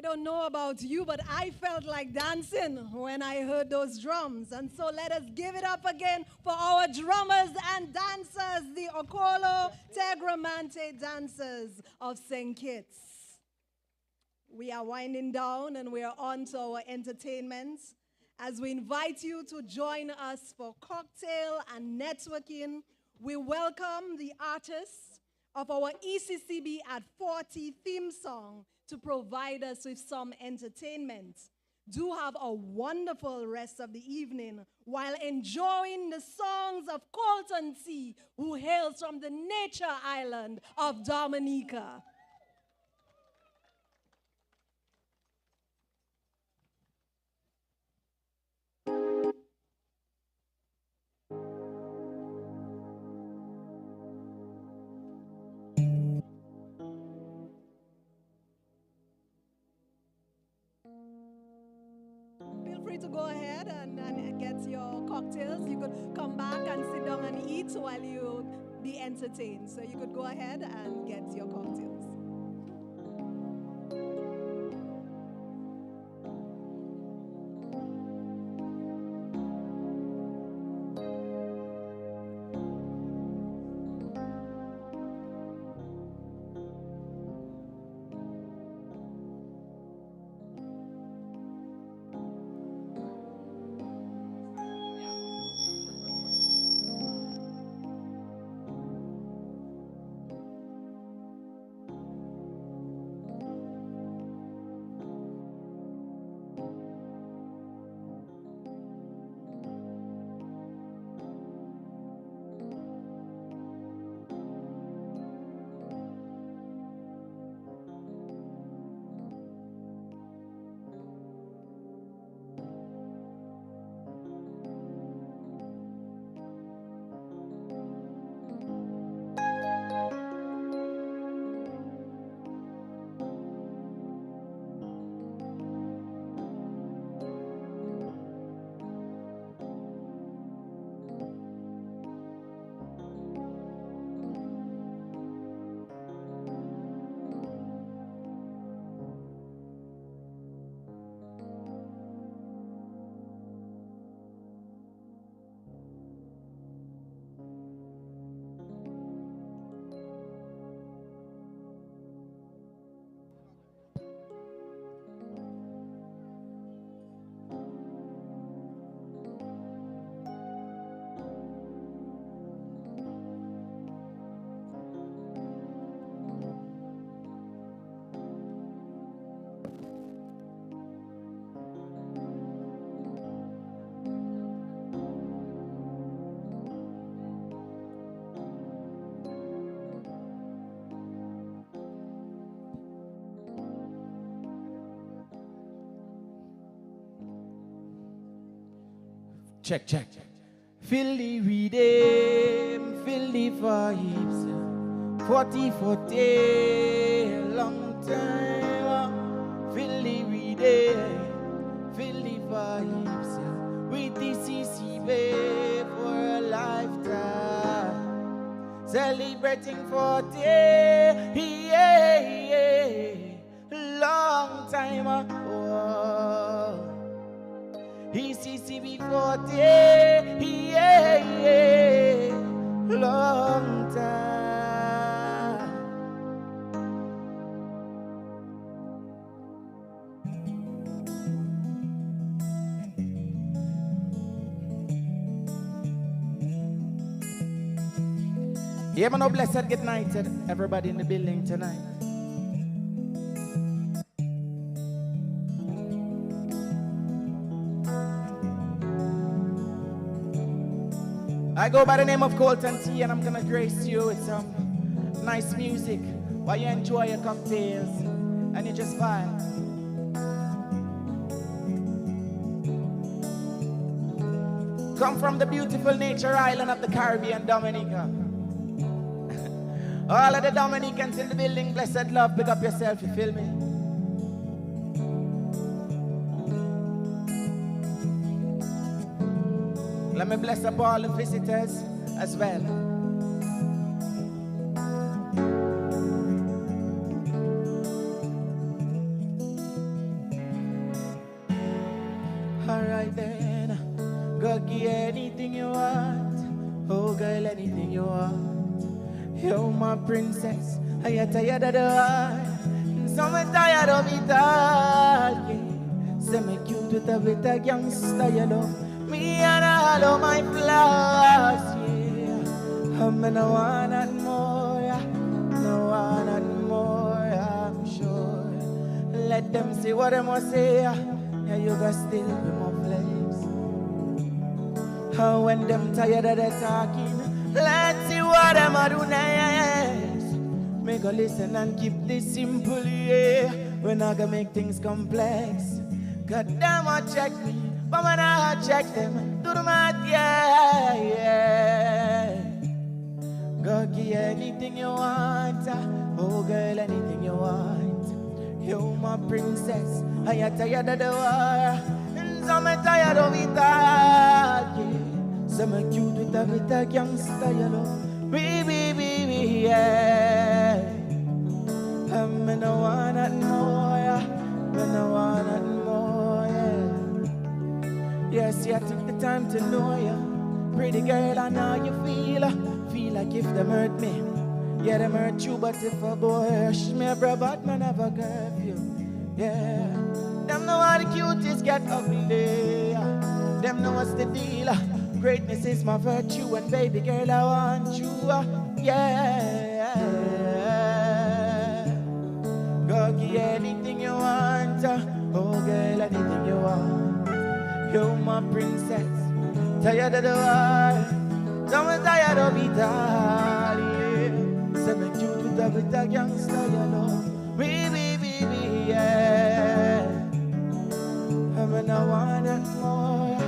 don't know about you, but I felt like dancing when I heard those drums. And so let us give it up again for our drummers and dancers, the Okolo Tegramante dancers of St. Kitts. We are winding down and we are on to our entertainment as we invite you to join us for cocktail and networking. We welcome the artists of our ECCB at 40 theme song to provide us with some entertainment. Do have a wonderful rest of the evening while enjoying the songs of Colton C., who hails from the nature island of Dominica. Feel free to go ahead and get your cocktails. You could come back and sit down and eat while you be entertained. So you could go ahead and get your cocktails. Check, check. Feel the rhythm, feel the vibes. 40, 40, long time. Feel the rhythm, feel the vibes. With ECCB for a lifetime. Celebrating 40, long time. Oh. ECCB 40, long time. Yeah, man, no blessed good night to everybody in the building tonight. I go by the name of Colton T, and I'm gonna grace you with some nice music while you enjoy your cocktails and you just vibe. Come from the beautiful nature island of the Caribbean, Dominica. All of the Dominicans in the building, blessed love, pick up yourself, you feel me? Let me bless up all the visitors as well. Alright then, go get anything you want. Oh girl, anything you want. You're my princess, are you tired of the war? So I'm tired of it all, yeah. Say me cute with a bit of gangster, you know. Me and all of my flaws, yeah. I'm no want that more, yeah. No want that more, I'm sure. Let them say what they must say, yeah. Yeah, you got still be my flex. When them tired of the talking, let's see what them a do next. Make a listen and keep this simple, yeah. We're not gonna make things complex. God damn, I check me, but when I check them, do the math, yeah, yeah. Go get anything you want, oh girl, anything you want. You're my princess, are you tired of the war? And some are tired of it all, yeah. Some are cute with a bit of gangster, you know. Baby, yeah. I'm in the one and more, yeah. In the one and more, yeah. Yes, I took the time to know you. Pretty girl, I know you feel. Feel like if them hurt me, yeah, them hurt you. But if a boy hush me, bro, but man have a curfew, yeah. Them know how the cuties get ugly, yeah. Them know what's the deal. Greatness is my virtue, and baby girl, I want you, yeah. Go get anything you want, oh girl, anything you want. You're my princess, tired of the war, I'm tired of it all, yeah. Send me cute with a bit of gangster, you know. Baby, yeah. I'm gonna want it more,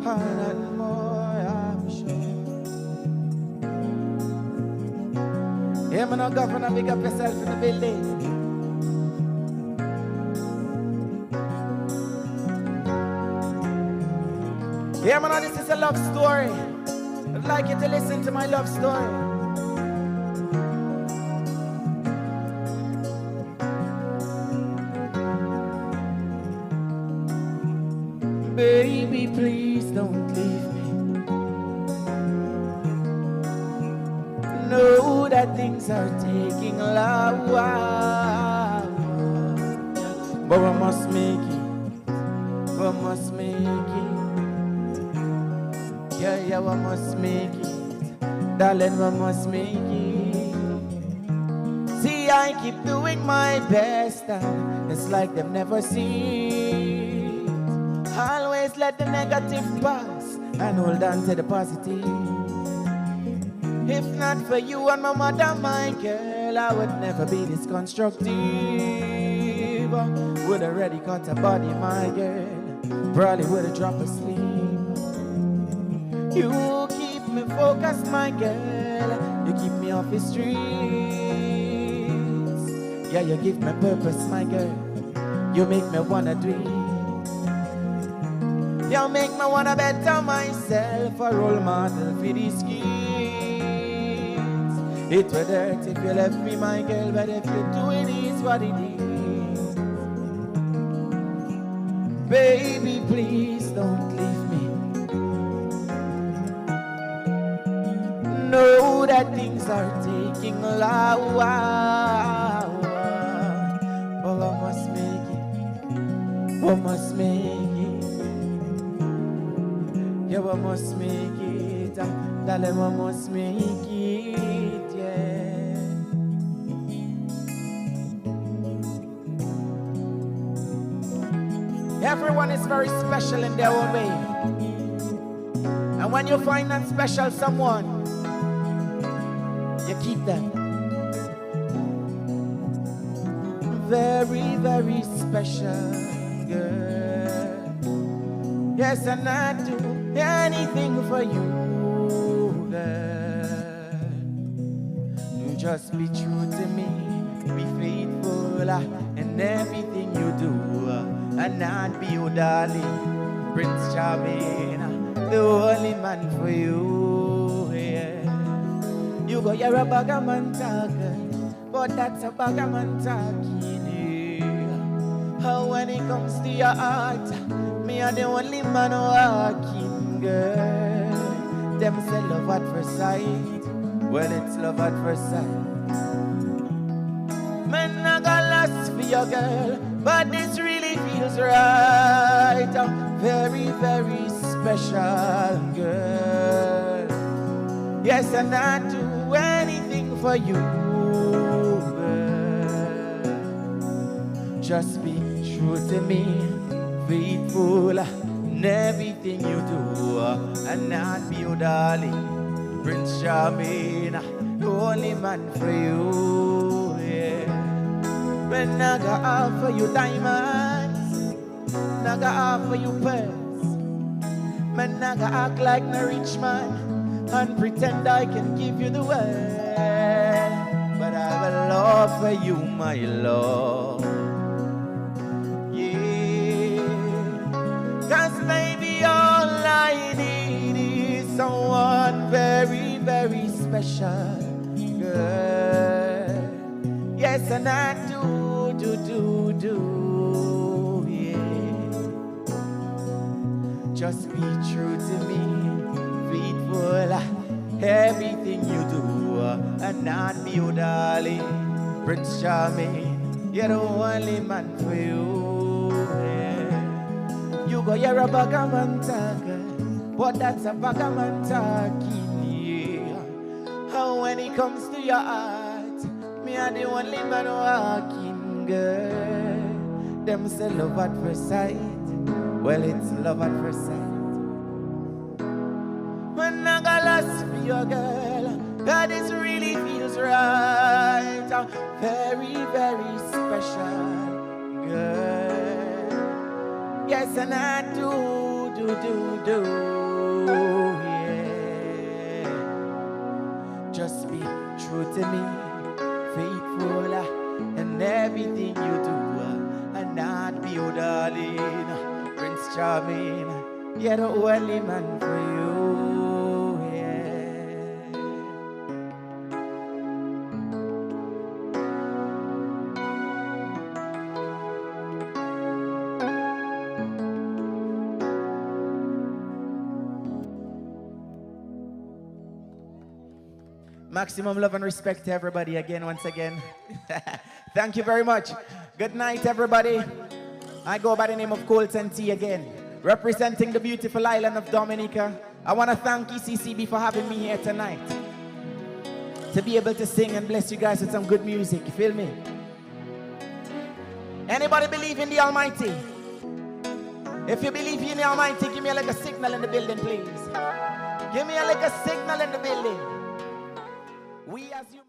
and more, I'm sure. Yeah, man, no governor, big up yourself in the building. Yeah, man, this is a love story. I'd like you to listen to my love story. Baby, please don't leave me. Know that things are taking a while, but we must make it. We must make it. Yeah, we must make it. Darling, we must make it. See, I keep doing my best, and it's like they've never seen. Always let the negative pass and hold on to the positive. If not for you and my mother, my girl, I would never be this constructive. Would already cut a body, my girl, probably would have dropped asleep. You keep me focused, my girl, you keep me off the streets. Yeah, you give me purpose, my girl, you make me wanna dream. You make me wanna better myself, a role model for these kids. It would hurt if you left me, my girl, but if you do, it is what it is. Baby, please don't leave me. Know that things are taking a while, but I must make it. We must make it. Yeah, we must make it, darling, we must make it, yeah. Everyone is very special in their own way. And when you find that special someone, you keep them. Very, very special girl. Yes, and I do anything for you, girl. You just be true to me, be faithful in everything you do, and not be your darling, Prince Charming, the only man for you, yeah. You go, you're a bagaman talker, but that's a bagaman talking, yeah. How when it comes to your heart, Me are the only man walking, girl. Them say love at first sight. Well, it's love at first sight. Man, I got lost for your girl, but this really feels right. Very, very special girl. Yes, and I'd do anything for you, girl. Just be true to me, faithful in everything you do, and not be your darling. Prince Charming, the only man for you, yeah. When I got offer you diamonds, I got offer you pearls. Man, I got act like no rich man and pretend I can give you the world. But I will offer you my love, yeah. 'Cause baby, all I need is someone very, very special, girl. Yes, and I do, yeah. Just be true to me, faithful, everything you do, and not be your darling. Prince Charming, you're the only man for you, yeah. You go, you're a bagaman talker, but that's a bagaman talking, yeah. How when it comes to your heart, me are the only man walking, girl. Them say love at first sight. Well, it's love at first sight. When I got lost for your girl, God, this really feels right. Very, very special girl. Yes, and I do, yeah. Just be true to me, faithful in everything you do, and not be your darling. Prince Charming, you're the only man for you, yeah. Maximum love and respect to everybody again, once again. Thank you very much. Good night, everybody. I go by the name of Colton T again, representing the beautiful island of Dominica. I want to thank ECCB for having me here tonight, to be able to sing and bless you guys with some good music. You feel me? Anybody believe in the Almighty? If you believe in the Almighty, give me a little signal in the building, please. Give me a little signal in the building. We as you